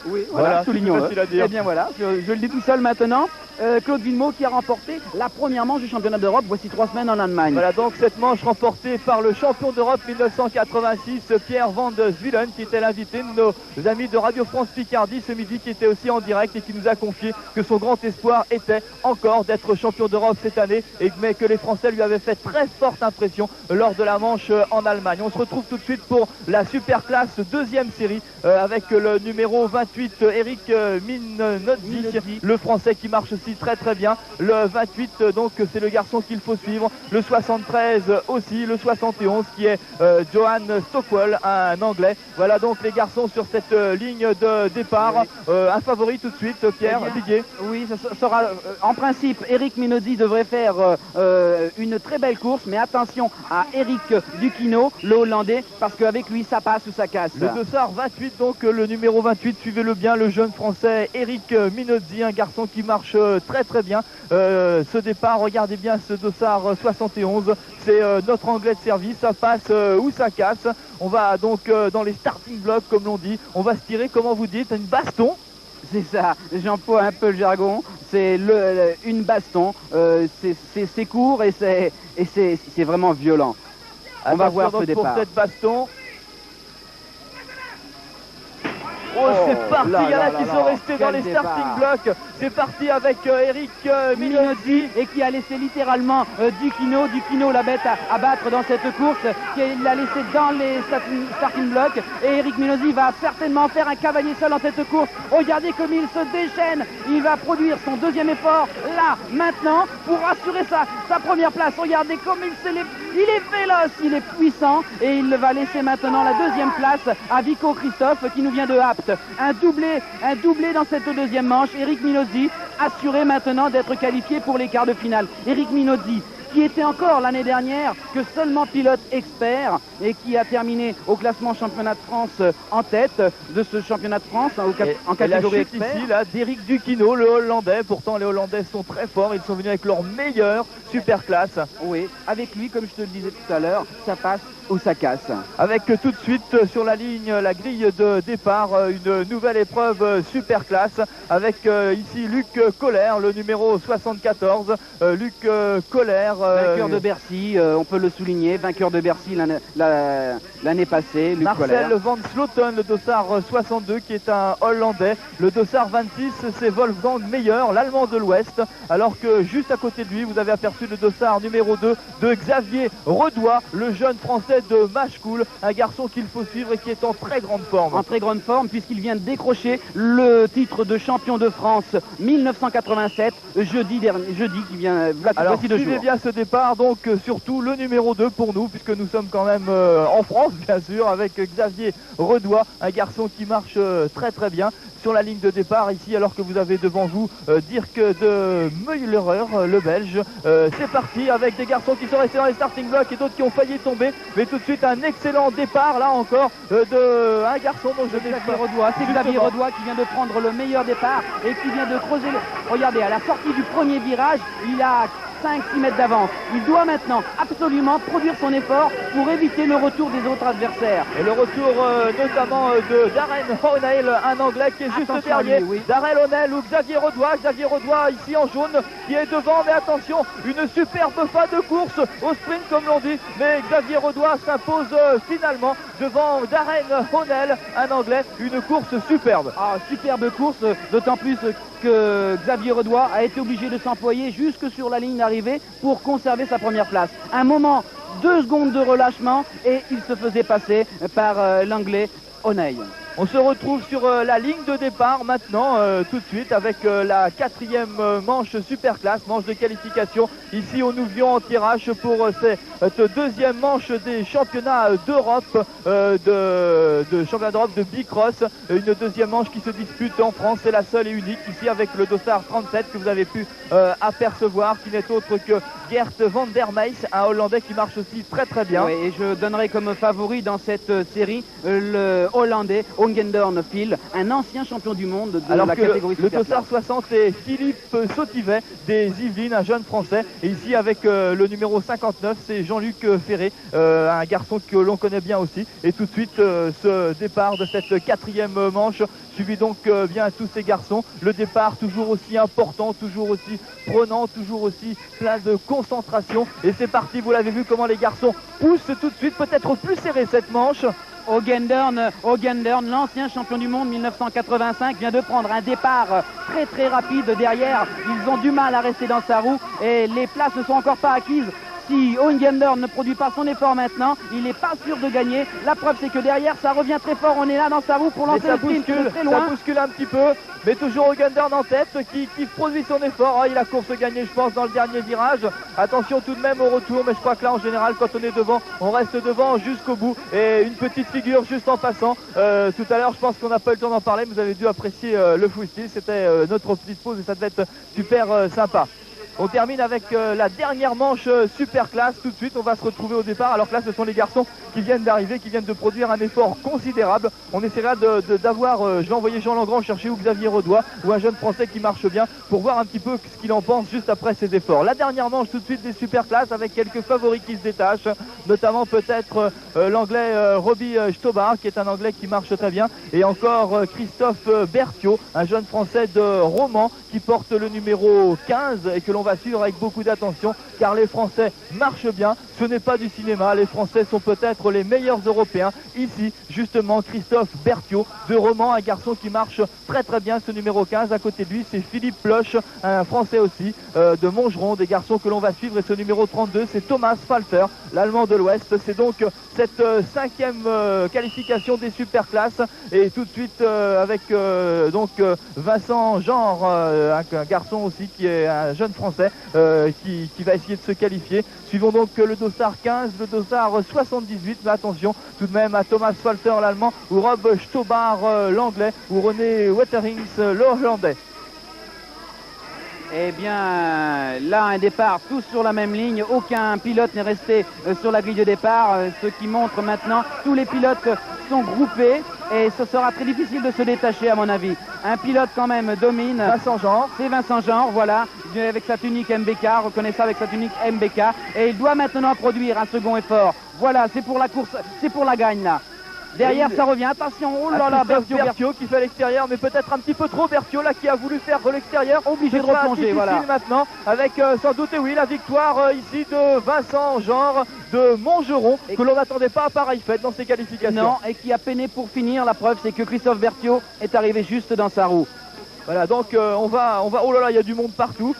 Oui, voilà, soulignons-le. Eh bien voilà, je le dis tout seul maintenant. Claude Villemot qui a remporté la première manche du championnat d'Europe voici 3 semaines en Allemagne. Voilà donc cette manche remportée par le champion d'Europe 1986, Pierre Van Zuyten, qui était l'invité de nos amis de Radio France Picardie ce midi, qui était aussi en direct et qui nous a confié que son grand espoir était encore d'être champion d'Europe cette année, mais que les Français lui avaient fait très forte impression lors de la manche en Allemagne. On se retrouve tout de suite pour la super classe deuxième série avec le numéro 28 Eric Minozzi, le Français qui marche aussi très très bien. Le 28 donc c'est le garçon qu'il faut suivre, le 73 aussi, le 71 qui est Johan Stockwell, un Anglais. Voilà donc les garçons sur cette ligne de départ. Un favori tout de suite, Pierre, Didier. Oui, ça sera en principe Eric Minozzi devrait faire une très belle course, mais attention à Eric Duquino, le Hollandais, parce qu'avec lui ça passe ou ça casse. Le dossard 28 donc le numéro 28, suivez-le bien, le jeune Français Eric Minozzi, un garçon qui marche très très bien. Ce départ, regardez bien ce dossard 71, c'est notre Anglais de service, ça passe ou ça casse. On va donc dans les starting blocks comme l'on dit, on va se tirer, comment vous dites, une baston. C'est ça, j'emploie un peu le jargon, c'est une baston, c'est court et c'est vraiment violent. On va voir ce départ. Pour cette baston. Oh, c'est parti, il y en a qui sont restés dans les starting blocks. C'est parti avec Eric Minozzi. Et qui a laissé littéralement Duquino, la bête à battre dans cette course, qu'il l'a laissé dans les starting blocks. Et Eric Minozzi va certainement faire un cavalier seul dans cette course. Regardez comme il se déchaîne. Il va produire son deuxième effort là, maintenant, pour assurer sa première place. Regardez comme il est véloce, il est puissant. Et il va laisser maintenant la deuxième place à Vico Christophe qui nous vient de Apt. Un doublé dans cette deuxième manche. Eric Minozzi assuré maintenant d'être qualifié pour les quarts de finale. Eric Minozzi qui était encore l'année dernière que seulement pilote expert et qui a terminé au classement championnat de France en tête de ce championnat de France en catégorie expert. Ici là d'Eric Duquino, le Hollandais. Pourtant les Hollandais sont très forts, ils sont venus avec leur meilleure super classe. Oui, avec lui, comme je te le disais tout à l'heure, ça passe ou ça casse. Avec tout de suite sur la ligne, la grille de départ, une nouvelle épreuve super classe avec ici Luc Kohler, le numéro 74. Luc Kohler, vainqueur de Bercy, on peut le souligner, vainqueur de Bercy l'année passée. Luc Marcel Kohler. Van Sloten, le dossard 62 qui est un Hollandais. Le dossard 26 c'est Wolfgang Meyer, l'Allemand de l'Ouest. Alors que juste à côté de lui vous avez aperçu le dossard numéro 2 de Xavier Redois, le jeune Français de Machecoul, un garçon qu'il faut suivre et qui est en très grande forme. En très grande forme puisqu'il vient de décrocher le titre de champion de France 1987 jeudi qui vient alors voici 2 jours. Suivez bien ce départ donc surtout le numéro 2 pour nous puisque nous sommes quand même en France bien sûr avec Xavier Redois, un garçon qui marche très très bien sur la ligne de départ ici alors que vous avez devant vous Dirk de Meulerer, le Belge. C'est parti avec des garçons qui sont restés dans les starting blocks et d'autres qui ont failli tomber, mais tout de suite un excellent départ là encore de un garçon dont je n'ai pas. C'est Xavier Redois qui vient de prendre le meilleur départ et qui vient de creuser regardez, à la sortie du premier virage, il a 5-6 mètres d'avance. Il doit maintenant absolument produire son effort pour éviter le retour des autres adversaires. Et le retour notamment de Darren O'Neill, un Anglais qui est juste derrière. Oui. Darren O'Neill ou Xavier Redois ici en jaune qui est devant, mais attention, une superbe fin de course au sprint comme l'on dit, mais Xavier Redois s'impose finalement devant Darren O'Neill, un Anglais, une course superbe. Superbe course, d'autant plus que Xavier Redois a été obligé de s'employer jusque sur la ligne d'arrivée l'arrivée pour conserver sa première place. Un moment, 2 secondes de relâchement et il se faisait passer par l'anglais O'Neill. On se retrouve sur la ligne de départ maintenant, tout de suite, avec la 4e manche Superclasse, manche de qualification. Ici au Nouvion en tirage pour cette 2e manche des championnats d'Europe, de championnat d'Europe de bicross. Une 2e manche qui se dispute en France, c'est la seule et unique ici avec le dossard 37 que vous avez pu apercevoir, qui n'est autre que Gert van der Meijs, un Hollandais qui marche aussi très très bien. Oui, et je donnerai comme favori dans cette série le Hollandais Ongendorn Phil, un ancien champion du monde de la catégorie le Superclass. dossard 60 est Philippe Sautivet des Yvelines, un jeune français. Et ici avec le numéro 59, c'est Jean-Luc Ferré, un garçon que l'on connaît bien aussi. Et tout de suite, ce départ de cette 4e manche suivi donc bien tous ces garçons. Le départ toujours aussi important, toujours aussi prenant, toujours aussi plein de concentration. Et c'est parti, vous l'avez vu comment les garçons poussent tout de suite, peut-être plus serré cette manche. Ongendorn, l'ancien champion du monde 1985, vient de prendre un départ très très rapide derrière. Ils ont du mal à rester dans sa roue et les places ne sont encore pas acquises. Si Ongendorn ne produit pas son effort maintenant, il n'est pas sûr de gagner. La preuve, c'est que derrière, ça revient très fort. On est là dans sa roue pour lancer le sprint très loin. Ça bouscule un petit peu, mais toujours Ongendorn en tête qui produit son effort. Oh, il a course gagnée, je pense, dans le dernier virage. Attention tout de même au retour, mais je crois que là, en général, quand on est devant, on reste devant jusqu'au bout. Et une petite figure juste en passant. Tout à l'heure, je pense qu'on n'a pas eu le temps d'en parler, mais vous avez dû apprécier le freestyle. C'était notre petite pause et ça devait être super sympa. On termine avec la dernière manche Superclasse. Tout de suite, on va se retrouver au départ. Alors que là, ce sont les garçons qui viennent d'arriver, qui viennent de produire un effort considérable. On essaiera d'avoir, je vais envoyer Jean Langrand chercher ou Xavier Rodois ou un jeune Français qui marche bien pour voir un petit peu ce qu'il en pense juste après ses efforts. La dernière manche tout de suite des Superclasses avec quelques favoris qui se détachent, notamment peut-être l'anglais Robbie Stobar, qui est un anglais qui marche très bien, et encore Christophe Berthiaud, un jeune Français de Romans qui porte le numéro 15 et que l'on va suivre avec beaucoup d'attention car les Français marchent bien. Ce n'est pas du cinéma, les Français sont peut-être les meilleurs Européens. Ici, justement, Christophe Berthiaud de Romans, un garçon qui marche très très bien, ce numéro 15. À côté de lui, c'est Philippe Ploche, un Français aussi, de Montgeron, des garçons que l'on va suivre. Et ce numéro 32, c'est Thomas Falter, l'Allemand de l'Ouest. C'est donc cette 5e qualification des Superclasses. Et tout de suite, avec Vincent Genre, un garçon aussi qui est un jeune Français qui va essayer de se qualifier. Suivons donc le dossard 15, le dossard 78, mais attention tout de même à Thomas Falter l'Allemand ou Rob Stobar l'Anglais ou René Wetterings le Hollandais. Eh bien, là, un départ tous sur la même ligne. Aucun pilote n'est resté sur la grille de départ. Ce qui montre maintenant, tous les pilotes sont groupés et ce sera très difficile de se détacher à mon avis. Un pilote quand même domine. Vincent Genre. C'est Vincent Genre, voilà, avec sa tunique MBK, reconnaît ça avec sa tunique MBK. Et il doit maintenant produire un second effort. Voilà, c'est pour la course, c'est pour la gagne là. Derrière, ça revient. Attention, oh là là, Berthiaud qui fait l'extérieur, mais peut-être un petit peu trop. Berthiaud là qui a voulu faire l'extérieur. Obligé de replonger, voilà. Maintenant, avec sans doute, et oui, la victoire ici de Vincent Genre de Montgeron, que l'on n'attendait pas à pareille fête dans ses qualifications. Non, et qui a peiné pour finir. La preuve, c'est que Christophe Berthiaud est arrivé juste dans sa roue. Voilà, donc on va. Oh là là, il y a du monde partout.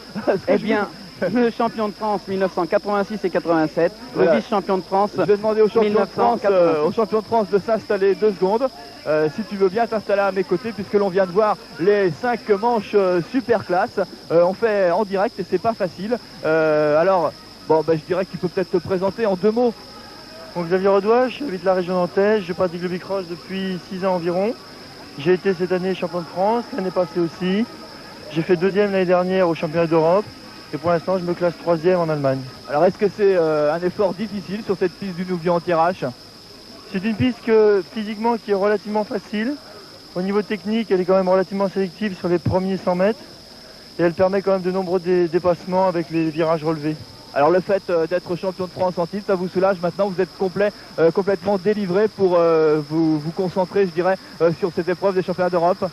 Eh bien. Le champion de France 1986 et 87, voilà. Le vice-champion de France. Je vais demander au champion de France de s'installer 2 secondes. Si tu veux bien t'installer à mes côtés, puisque l'on vient de voir les 5 manches Superclasse. On fait en direct et c'est pas facile. Alors, je dirais que tu peux peut-être te présenter en 2 mots. Donc Xavier Rodois, j'habite la région nantaise, je pratique le bicross depuis 6 ans environ. J'ai été cette année champion de France, l'année passée aussi. J'ai fait 2e l'année dernière au championnat d'Europe. Et pour l'instant, je me classe 3e en Allemagne. Alors, est-ce que c'est un effort difficile sur cette piste du Nouvion anti-rache? C'est une piste physiquement qui est relativement facile. Au niveau technique, elle est quand même relativement sélective sur les premiers 100 mètres. Et elle permet quand même de nombreux dépassements avec les virages relevés. Alors, le fait d'être champion de France en titre, ça vous soulage maintenant? Vous êtes complètement délivré pour vous concentrer, je dirais, sur cette épreuve des championnats d'Europe?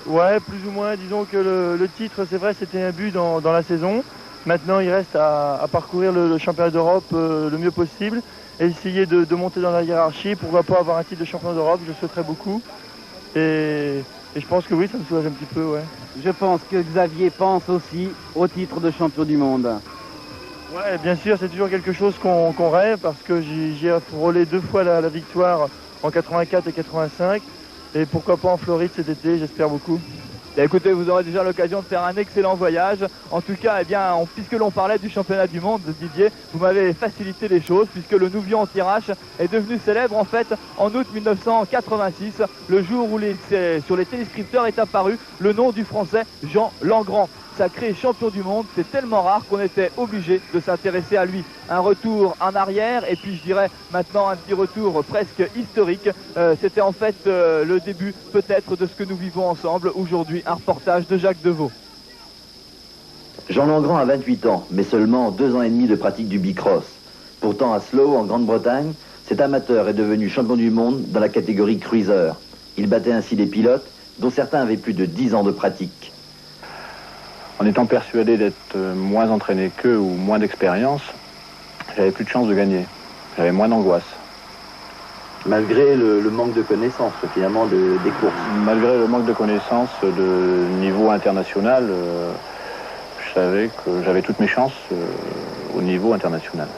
Ouais, plus ou moins. Disons que le titre, c'est vrai, c'était un but dans la saison. Maintenant, il reste à parcourir le championnat d'Europe le mieux possible et essayer de monter dans la hiérarchie. Pourquoi pas avoir un titre de champion d'Europe, je le souhaiterais beaucoup. Et je pense que oui, ça me soulage un petit peu, ouais. Je pense que Xavier pense aussi au titre de champion du monde. Ouais, bien sûr, c'est toujours quelque chose qu'on rêve parce que j'ai frôlé 2 fois la victoire en 84 et 85. Et pourquoi pas en Floride cet été, j'espère beaucoup. Et écoutez, vous aurez déjà l'occasion de faire un excellent voyage. En tout cas, eh bien, puisque l'on parlait du championnat du monde, Didier, vous m'avez facilité les choses puisque le Nouvion anti-rache est devenu célèbre en fait en août 1986, le jour où sur les téléscripteurs est apparu le nom du Français Jean Langrand. Sacré champion du monde, c'est tellement rare qu'on était obligé de s'intéresser à lui. Un retour en arrière et puis je dirais maintenant un petit retour presque historique. C'était en fait le début peut-être de ce que nous vivons ensemble aujourd'hui. Un reportage de Jacques Deveau. Jean Langrand a 28 ans, mais seulement 2 ans et demi de pratique du bicross. Pourtant à Slough, en Grande-Bretagne, cet amateur est devenu champion du monde dans la catégorie cruiser. Il battait ainsi des pilotes dont certains avaient plus de 10 ans de pratique. En étant persuadé d'être moins entraîné qu'eux ou moins d'expérience, j'avais plus de chance de gagner. J'avais moins d'angoisse. Malgré le manque de connaissances, finalement, des courses. Malgré le manque de connaissances de niveau international, je savais que j'avais toutes mes chances au niveau international.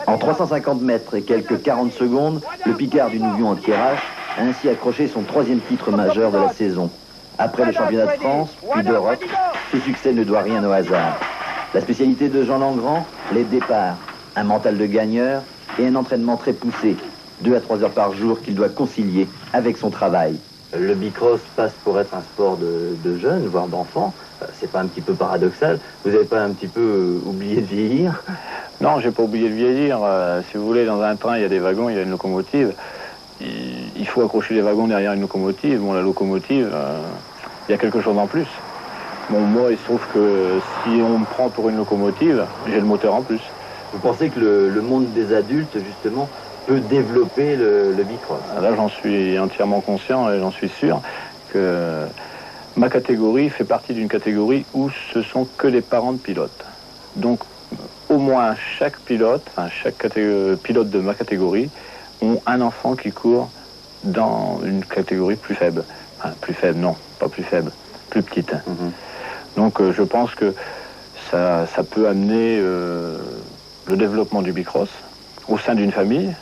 En 350 mètres et quelques 40 secondes, le Picard du Nouvion anti-rache a ainsi accroché son 3e titre majeur de la saison. Après les championnats de France, puis d'Europe, ce succès ne doit rien au hasard. La spécialité de Jean Langrand, les départs, un mental de gagneur et un entraînement très poussé, 2 à 3 heures par jour qu'il doit concilier avec son travail. Le bicross passe pour être un sport de jeunes, voire d'enfants. C'est pas un petit peu paradoxal? Vous n'avez pas un petit peu oublié de vieillir? Non, j'ai pas oublié de vieillir. Si vous voulez, dans un train, il y a des wagons, il y a une locomotive. Il faut accrocher les wagons derrière une locomotive. Bon, la locomotive, il y a quelque chose en plus. Bon, moi, il se trouve que si on me prend pour une locomotive, j'ai le moteur en plus. Vous pensez que le monde des adultes, justement, peut développer le bicross? Là, j'en suis entièrement conscient et j'en suis sûr que ma catégorie fait partie d'une catégorie où ce sont que des parents de pilotes. Donc, au moins chaque pilote, pilote de ma catégorie, ont un enfant qui court dans une catégorie plus faible. Enfin, plus faible, non, pas plus faible, plus petite. Donc je pense que ça peut amener le développement du bicross au sein d'une famille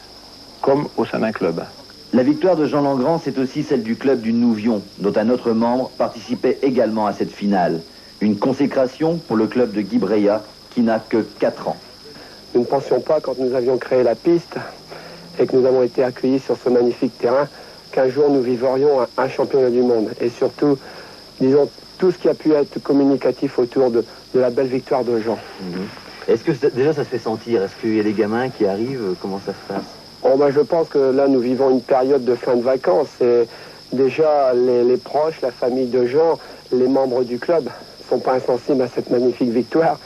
comme au sein d'un club. La victoire de Jean Langrand, c'est aussi celle du club du Nouvion, dont un autre membre participait également à cette finale. Une consécration pour le club de Guy Breillat, qui n'a que 4 ans. Nous ne pensions pas, quand nous avions créé la piste et que nous avons été accueillis sur ce magnifique terrain, qu'un jour nous vivrions un championnat du monde. Et surtout, disons, tout ce qui a pu être communicatif autour de la belle victoire de Jean. Est-ce que déjà ça se fait sentir? Est-ce qu'il y a des gamins qui arrivent? Comment ça se passe? Je pense que là, nous vivons une période de fin de vacances. Et déjà, les proches, la famille de Jean, les membres du club ne sont pas insensibles à cette magnifique victoire.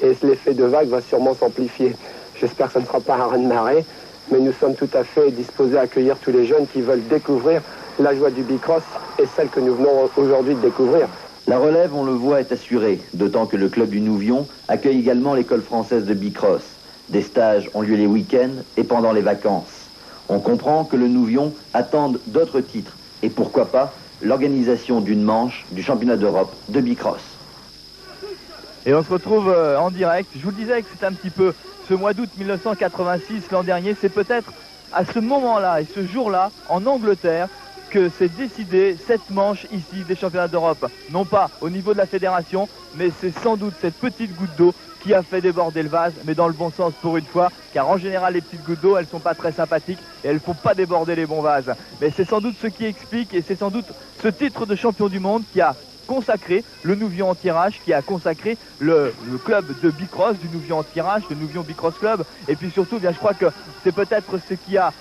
Et l'effet de vague va sûrement s'amplifier. J'espère que ça ne sera pas un raz-de-marée, mais nous sommes tout à fait disposés à accueillir tous les jeunes qui veulent découvrir la joie du bicross et celle que nous venons aujourd'hui de découvrir. La relève, on le voit, est assurée, d'autant que le club du Nouvion accueille également l'école française de bicross. Des stages ont lieu les week-ends et pendant les vacances. On comprend que le Nouvion attend d'autres titres et pourquoi pas l'organisation d'une manche du championnat d'Europe de bicross. Et on se retrouve en direct. Je vous le disais que c'était un petit peu ce mois d'août 1986 l'an dernier. C'est peut-être à ce moment-là et ce jour-là en Angleterre que s'est décidé cette manche ici des championnats d'Europe. Non pas au niveau de la fédération, mais c'est sans doute cette petite goutte d'eau qui a fait déborder le vase, mais dans le bon sens pour une fois, car en général les petites gouttes d'eau, elles sont pas très sympathiques et elles ne font pas déborder les bons vases. Mais c'est sans doute ce qui explique, et c'est sans doute ce titre de champion du monde qui a consacré le Nouvion anti-rache, qui a consacré le club de bicross du Nouvion anti-rache, le Nouvion Bicross Club, et puis surtout, bien, je crois que c'est peut-être ce qui a,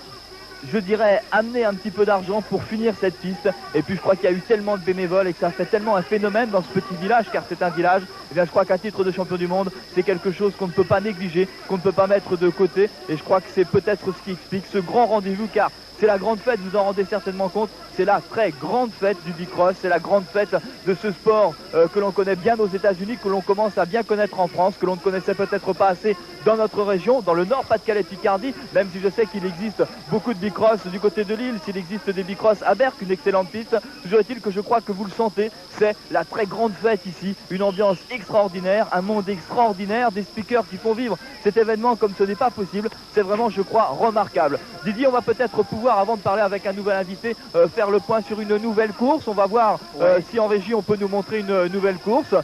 je dirais, amené un petit peu d'argent pour finir cette piste. Et puis je crois qu'il y a eu tellement de bénévoles et que ça fait tellement un phénomène dans ce petit village, car c'est un village, et bien je crois qu'un titre de champion du monde, c'est quelque chose qu'on ne peut pas négliger, qu'on ne peut pas mettre de côté, et je crois que c'est peut-être ce qui explique ce grand rendez-vous, car c'est la grande fête, vous en rendez certainement compte, c'est la très grande fête du bicross, c'est la grande fête de ce sport que l'on connaît bien aux États-Unis, que l'on commence à bien connaître en France, que l'on ne connaissait peut-être pas assez dans notre région, dans le Nord-Pas-de-Calais-Picardie, même si je sais qu'il existe beaucoup de bicross du côté de Lille, s'il existe des bicross à Berck, une excellente piste, toujours est-il que je crois que vous le sentez, c'est la très grande fête ici, une ambiance extraordinaire, un monde extraordinaire, des speakers qui font vivre cet événement comme ce n'est pas possible, c'est vraiment, je crois, remarquable. Didier, on va peut-être pouvoir, avant de parler avec un nouvel invité, faire le point sur une nouvelle course. On va voir si en régie on peut nous montrer une nouvelle course.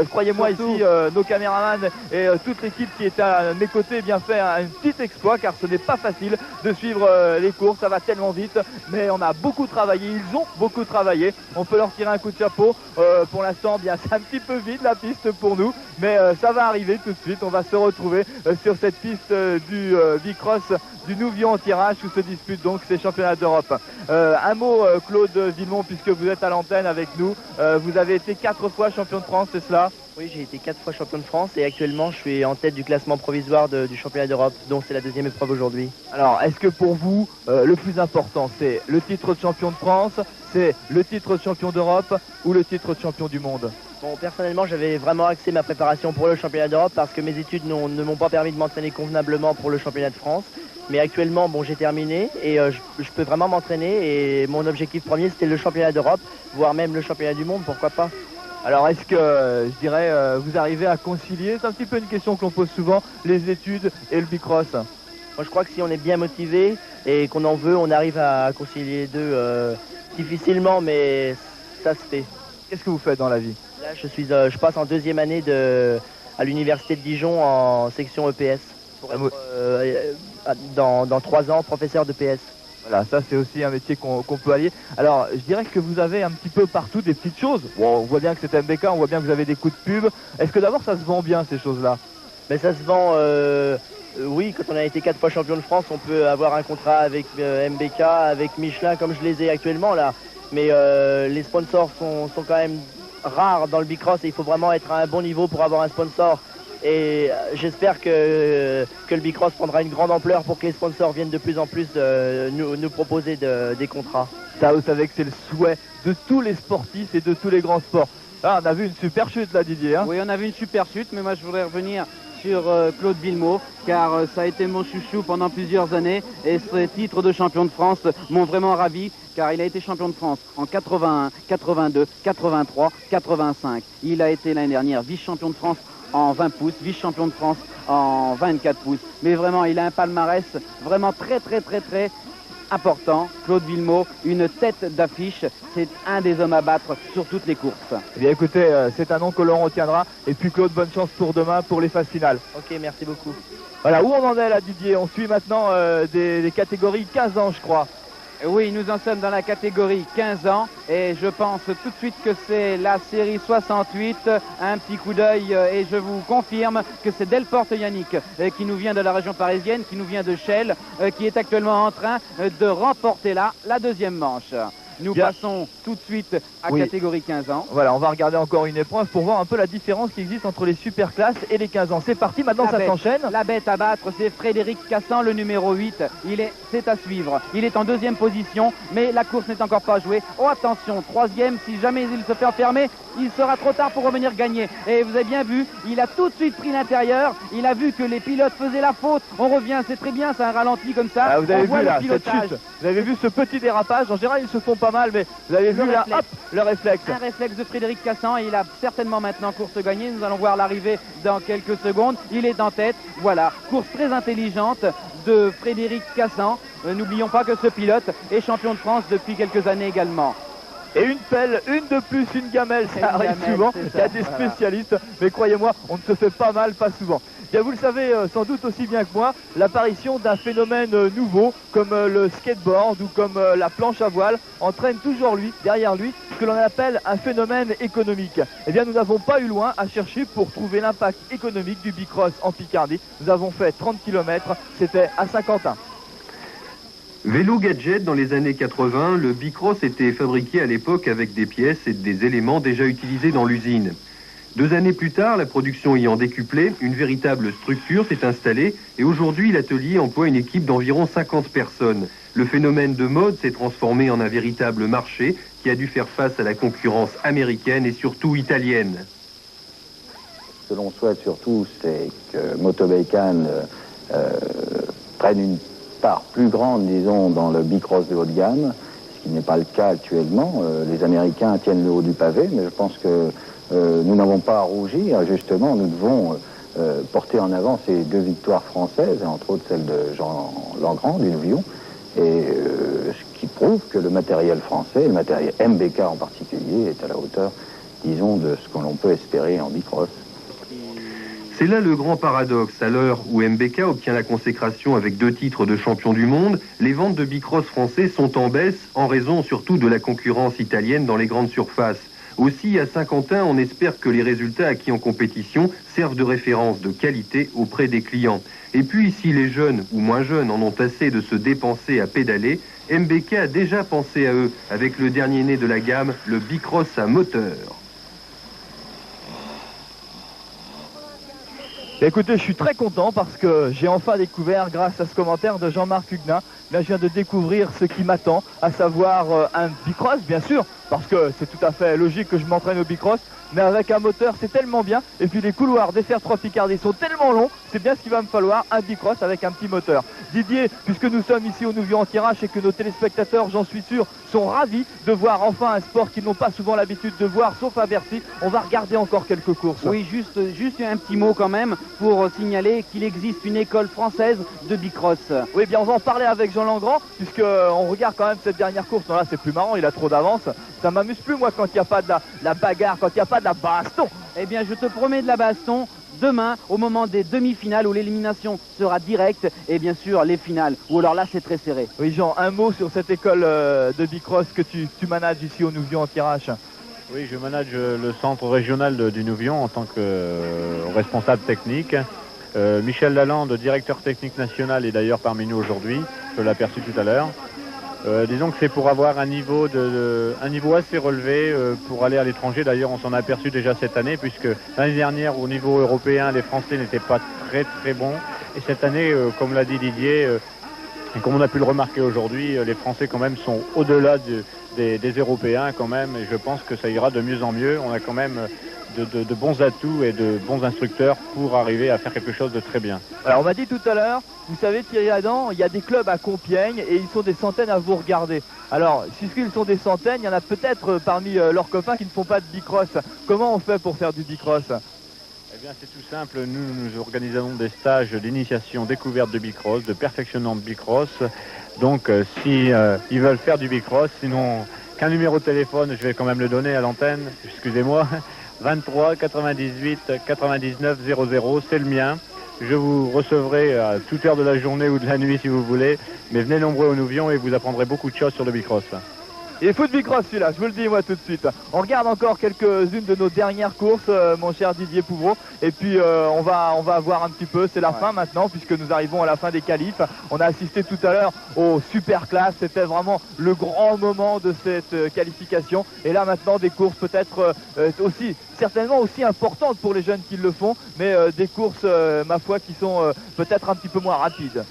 Croyez-moi ici, nos caméramans et toute l'équipe qui est à mes côtés bien fait un petit exploit, car ce n'est pas facile de suivre les courses, ça va tellement vite, mais on a beaucoup travaillé, ils ont beaucoup travaillé, on peut leur tirer un coup de chapeau. Pour l'instant, bien c'est un petit peu vide la piste pour nous, mais ça va arriver tout de suite, on va se retrouver sur cette piste du bicross du Nouvion en tirage où se disputent donc ces championnats d'Europe. Un mot, Claude Villemont, puisque vous êtes à l'antenne avec nous. Vous avez été 4 fois champion de France, c'est cela? Oui, j'ai été 4 fois champion de France et actuellement je suis en tête du classement provisoire du championnat d'Europe, dont c'est la deuxième épreuve aujourd'hui. Alors, est-ce que pour vous, le plus important, c'est le titre de champion de France, c'est le titre de champion d'Europe ou le titre de champion du monde? Bon, personnellement, j'avais vraiment axé ma préparation pour le championnat d'Europe parce que mes études ne m'ont pas permis de m'entraîner convenablement pour le championnat de France. Mais actuellement, bon, j'ai terminé et je peux vraiment m'entraîner et mon objectif premier, c'était le championnat d'Europe, voire même le championnat du monde, pourquoi pas. Alors, est-ce que, je dirais, vous arrivez à concilier, c'est un petit peu une question que l'on pose souvent, les études et le bicross? Moi, je crois que si on est bien motivé et qu'on en veut, on arrive à concilier les deux difficilement, mais ça se fait. Qu'est-ce que vous faites dans la vie? Là, je passe en deuxième année à l'université de Dijon en section EPS. Pour être, dans 3 ans, professeur de PS. Voilà, ça c'est aussi un métier qu'on peut allier. Alors, je dirais que vous avez un petit peu partout des petites choses. Bon, on voit bien que c'est MBK, on voit bien que vous avez des coups de pub. Est-ce que d'abord ça se vend bien ces choses-là? Mais ça se vend, oui, quand on a été 4 fois champion de France, on peut avoir un contrat avec MBK, avec Michelin, comme je les ai actuellement là. Mais les sponsors sont quand même rares dans le bicross et il faut vraiment être à un bon niveau pour avoir un sponsor. Et j'espère que le bicross prendra une grande ampleur pour que les sponsors viennent de plus en plus nous proposer des contrats. Ça, vous savez que c'est le souhait de tous les sportifs et de tous les grands sports. Ah, on a vu une super chute là, Didier. Hein? Oui, on a vu une super chute, mais moi je voudrais revenir sur Claude Villemot, car ça a été mon chouchou pendant plusieurs années et ces titres de champion de France m'ont vraiment ravi, car il a été champion de France en 81, 82, 83, 85. Il a été l'année dernière vice-champion de France en 20 pouces, vice-champion de France en 24 pouces. Mais vraiment, il a un palmarès vraiment très important. Claude Villemot, une tête d'affiche, c'est un des hommes à battre sur toutes les courses. Eh bien écoutez, c'est un nom que l'on retiendra. Et puis Claude, bonne chance pour demain, pour les phases finales. Ok, merci beaucoup. Voilà, où on en est là, Didier? On suit maintenant des catégories 15 ans, je crois. Oui, nous en sommes dans la catégorie 15 ans et je pense tout de suite que c'est la série 68. Un petit coup d'œil et je vous confirme que c'est Delporte Yannick qui nous vient de la région parisienne, qui nous vient de Chelles, qui est actuellement en train de remporter la deuxième manche. Nous passons tout de suite à catégorie 15 ans. Voilà, on va regarder encore une épreuve pour voir un peu la différence qui existe entre les super classes et les 15 ans. C'est parti, maintenant ça s'enchaîne. La bête à battre, c'est Frédéric Cassan, le numéro 8. C'est à suivre. Il est en deuxième position, mais la course n'est encore pas jouée. Oh attention, troisième, si jamais il se fait enfermer, il sera trop tard pour revenir gagner. Et vous avez bien vu, il a tout de suite pris l'intérieur. Il a vu que les pilotes faisaient la faute. On revient, c'est très bien, c'est un ralenti comme ça. Ah, vous avez vu là, cette chute. Vous avez vu ce petit dérapage. En général, ils se font pas mal, mais vous avez vu là, hop, le réflexe. Un réflexe de Frédéric Cassan. Il a certainement maintenant course gagnée. Nous allons voir l'arrivée dans quelques secondes. Il est en tête. Voilà, course très intelligente de Frédéric Cassan. N'oublions pas que ce pilote est champion de France depuis quelques années également. Et une pelle, une de plus, une gamelle, ça arrive souvent. Il y a des spécialistes, mais croyez-moi, on ne se fait pas mal, pas souvent. Bien, vous le savez sans doute aussi bien que moi, l'apparition d'un phénomène nouveau comme le skateboard ou comme la planche à voile entraîne toujours derrière lui, ce que l'on appelle un phénomène économique. Eh bien, nous n'avons pas eu loin à chercher pour trouver l'impact économique du bicross en Picardie. Nous avons fait 30 km, c'était à Saint-Quentin. Vélo gadget dans les années 80, le bicross était fabriqué à l'époque avec des pièces et des éléments déjà utilisés dans l'usine. 2 années plus tard, la production ayant décuplé, une véritable structure s'est installée et aujourd'hui l'atelier emploie une équipe d'environ 50 personnes. Le phénomène de mode s'est transformé en un véritable marché qui a dû faire face à la concurrence américaine et surtout italienne. Ce que l'on souhaite surtout, c'est que Motobécane prenne une part plus grande, disons, dans le bicross de haut de gamme, ce qui n'est pas le cas actuellement. Les Américains tiennent le haut du pavé, mais je pense que nous n'avons pas à rougir. Justement, nous devons porter en avant ces 2 victoires françaises, entre autres celle de Jean Langrand, du Nouvion, et ce qui prouve que le matériel français, le matériel MBK en particulier, est à la hauteur, disons, de ce que l'on peut espérer en bicross. C'est là le grand paradoxe. À l'heure où MBK obtient la consécration avec 2 titres de champion du monde, les ventes de bicross français sont en baisse en raison surtout de la concurrence italienne dans les grandes surfaces. Aussi, à Saint-Quentin, on espère que les résultats acquis en compétition servent de référence de qualité auprès des clients. Et puis, si les jeunes ou moins jeunes en ont assez de se dépenser à pédaler, MBK a déjà pensé à eux avec le dernier né de la gamme, le bicross à moteur. Écoutez, je suis très content parce que j'ai enfin découvert, grâce à ce commentaire de Jean-Marc Huguenin, là je viens de découvrir ce qui m'attend, à savoir un bicross, bien sûr, parce que c'est tout à fait logique que je m'entraîne au bicross, mais avec un moteur c'est tellement bien, et puis les couloirs des FR3 Picardie sont tellement longs, c'est bien ce qu'il va me falloir, un bicross avec un petit moteur. Didier, puisque nous sommes ici au Nouvion en tirage et que nos téléspectateurs, j'en suis sûr, sont ravis de voir enfin un sport qu'ils n'ont pas souvent l'habitude de voir, sauf à Bercy, on va regarder encore quelques courses. Oui, juste un petit mot quand même pour signaler qu'il existe une école française de bicross. Oui, bien on va en parler avec Jean Langrand, puisqu'on regarde quand même cette dernière course. Non, là c'est plus marrant, il a trop d'avance. Ça m'amuse plus moi quand il n'y a pas de la bagarre, quand il n'y a pas de la baston. Eh bien je te promets de la baston demain au moment des demi-finales où l'élimination sera directe et bien sûr les finales où alors là c'est très serré. Oui Jean, un mot sur cette école de bicross que tu manages ici au Nouvion en tirage. Oui, je manage le centre régional du Nouvion en tant que responsable technique. Michel Lalande, directeur technique national, est d'ailleurs parmi nous aujourd'hui. Je l'ai aperçu tout à l'heure. Disons que c'est pour avoir un niveau assez relevé pour aller à l'étranger. D'ailleurs, on s'en a aperçu déjà cette année, puisque l'année dernière, au niveau européen, les Français n'étaient pas très très bons. Et cette année, comme l'a dit Didier, et comme on a pu le remarquer aujourd'hui, les Français quand même sont au-delà des Européens quand même. Et je pense que ça ira de mieux en mieux. On a quand même de bons atouts et de bons instructeurs pour arriver à faire quelque chose de très bien. Alors on m'a dit tout à l'heure, vous savez Thierry Adam, il y a des clubs à Compiègne et ils sont des centaines à vous regarder. Alors puisqu'ils sont des centaines, il y en a peut-être parmi leurs copains qui ne font pas de bicross. Comment on fait pour faire du bicross ? Eh bien c'est tout simple, nous organisons des stages d'initiation découverte de bicross, de perfectionnement de bicross. Donc si ils veulent faire du bicross, sinon qu'un numéro de téléphone, je vais quand même le donner à l'antenne, excusez-moi. 23 98 99 00, c'est le mien. Je vous recevrai à toute heure de la journée ou de la nuit si vous voulez, mais venez nombreux au Nouvion et vous apprendrez beaucoup de choses sur le bicross. Il est fou de bicross celui-là, je vous le dis moi tout de suite. On regarde encore quelques-unes de nos dernières courses, mon cher Didier Pouvreau. Et puis on va voir un petit peu, c'est la fin maintenant, puisque nous arrivons à la fin des qualifs. On a assisté tout à l'heure au super classe, c'était vraiment le grand moment de cette qualification. Et là maintenant des courses peut-être certainement aussi importantes pour les jeunes qui le font, mais des courses, ma foi, qui sont peut-être un petit peu moins rapides.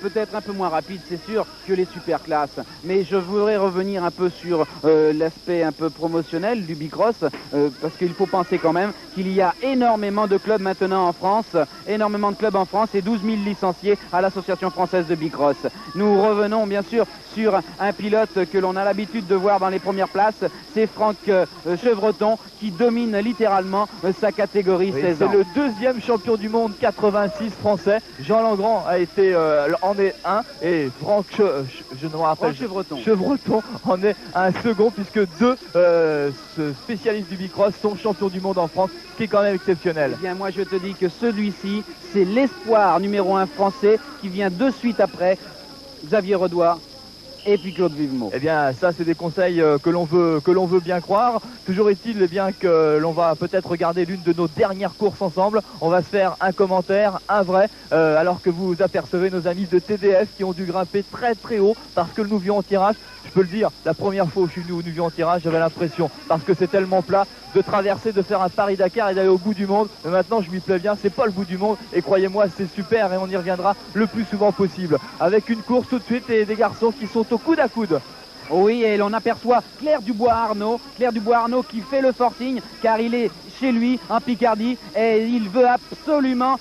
Peut-être un peu moins rapides, c'est sûr, que les super classes. Mais je voudrais revenir un peu sur l'aspect un peu promotionnel du bicross, parce qu'il faut penser quand même qu'il y a énormément de clubs maintenant en France, énormément de clubs en France et 12 000 licenciés à l'Association française de bicross. Nous revenons bien sûr sur un pilote que l'on a l'habitude de voir dans les premières places, c'est Franck Chevreton qui domine littéralement sa catégorie 16 ans. C'est le deuxième champion du monde 86 français. Jean Langrand a été en est un et Franck Chevreton en est un second, puisque deux spécialistes du bicross sont champions du monde en France, ce qui est quand même exceptionnel. Eh bien moi je te dis que celui-ci c'est l'espoir numéro 1 français qui vient de suite après Xavier Redois et puis Claude Vivemot. Eh bien ça c'est des conseils que l'on veut bien croire. Toujours est-il bien que l'on va peut-être regarder l'une de nos dernières courses ensemble. On va se faire un commentaire, un vrai, alors que vous apercevez nos amis de TDF qui ont dû grimper très très haut parce que le Nouvion en tirage, je peux le dire, la première fois où je suis venu au Nouvion en tirage, j'avais l'impression, parce que c'est tellement plat, de traverser, de faire un Paris-Dakar et d'aller au bout du monde. Mais maintenant, je m'y plais bien, c'est pas le bout du monde. Et croyez-moi, c'est super et on y reviendra le plus souvent possible. Avec une course tout de suite et des garçons qui sont au coude à coude. Oui, et l'on aperçoit Claire Dubois-Arnaud qui fait le forcing car il est chez lui en Picardie et il veut absolument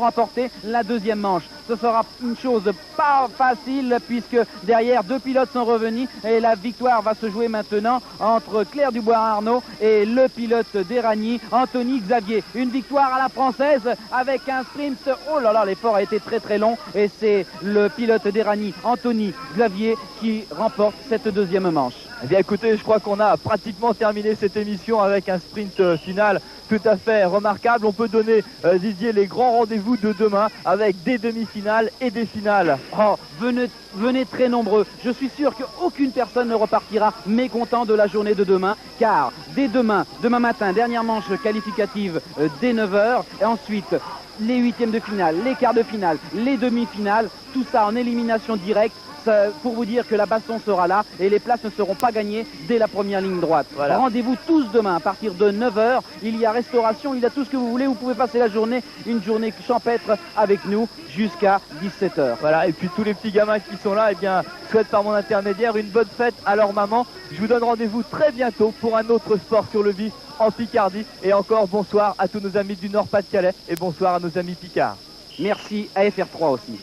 remporter la deuxième manche. Ce sera une chose pas facile puisque derrière 2 pilotes sont revenus et la victoire va se jouer maintenant entre Claire Dubois-Arnaud et le pilote d'Éragny, Anthony Xavier. Une victoire à la française avec un sprint. Oh là là, l'effort a été très très long et c'est le pilote d'Éragny, Anthony Xavier, qui remporte cette deuxième manche. Eh bien écoutez, je crois qu'on a pratiquement terminé cette émission avec un sprint final tout à fait remarquable. On peut donner, Didier, les grands rendez-vous de demain avec des demi-finales et des finales. Oh, venez très nombreux. Je suis sûr qu'aucune personne ne repartira mécontent de la journée de demain, car dès demain matin, dernière manche qualificative dès 9h, et ensuite les huitièmes de finale, les quarts de finale, les demi-finales, tout ça en élimination directe. Pour vous dire que la baston sera là et les places ne seront pas gagnées dès la première ligne droite. Voilà. Rendez-vous tous demain à partir de 9h. Il y a restauration, il y a tout ce que vous voulez. Vous pouvez passer la journée, une journée champêtre avec nous jusqu'à 17h. Voilà, et puis tous les petits gamins qui sont là, eh bien, souhaitent par mon intermédiaire une bonne fête à leur maman. Je vous donne rendez-vous très bientôt pour un autre sport sur le vif en Picardie. Et encore bonsoir à tous nos amis du Nord-Pas-de-Calais et bonsoir à nos amis Picards. Merci à FR3 aussi.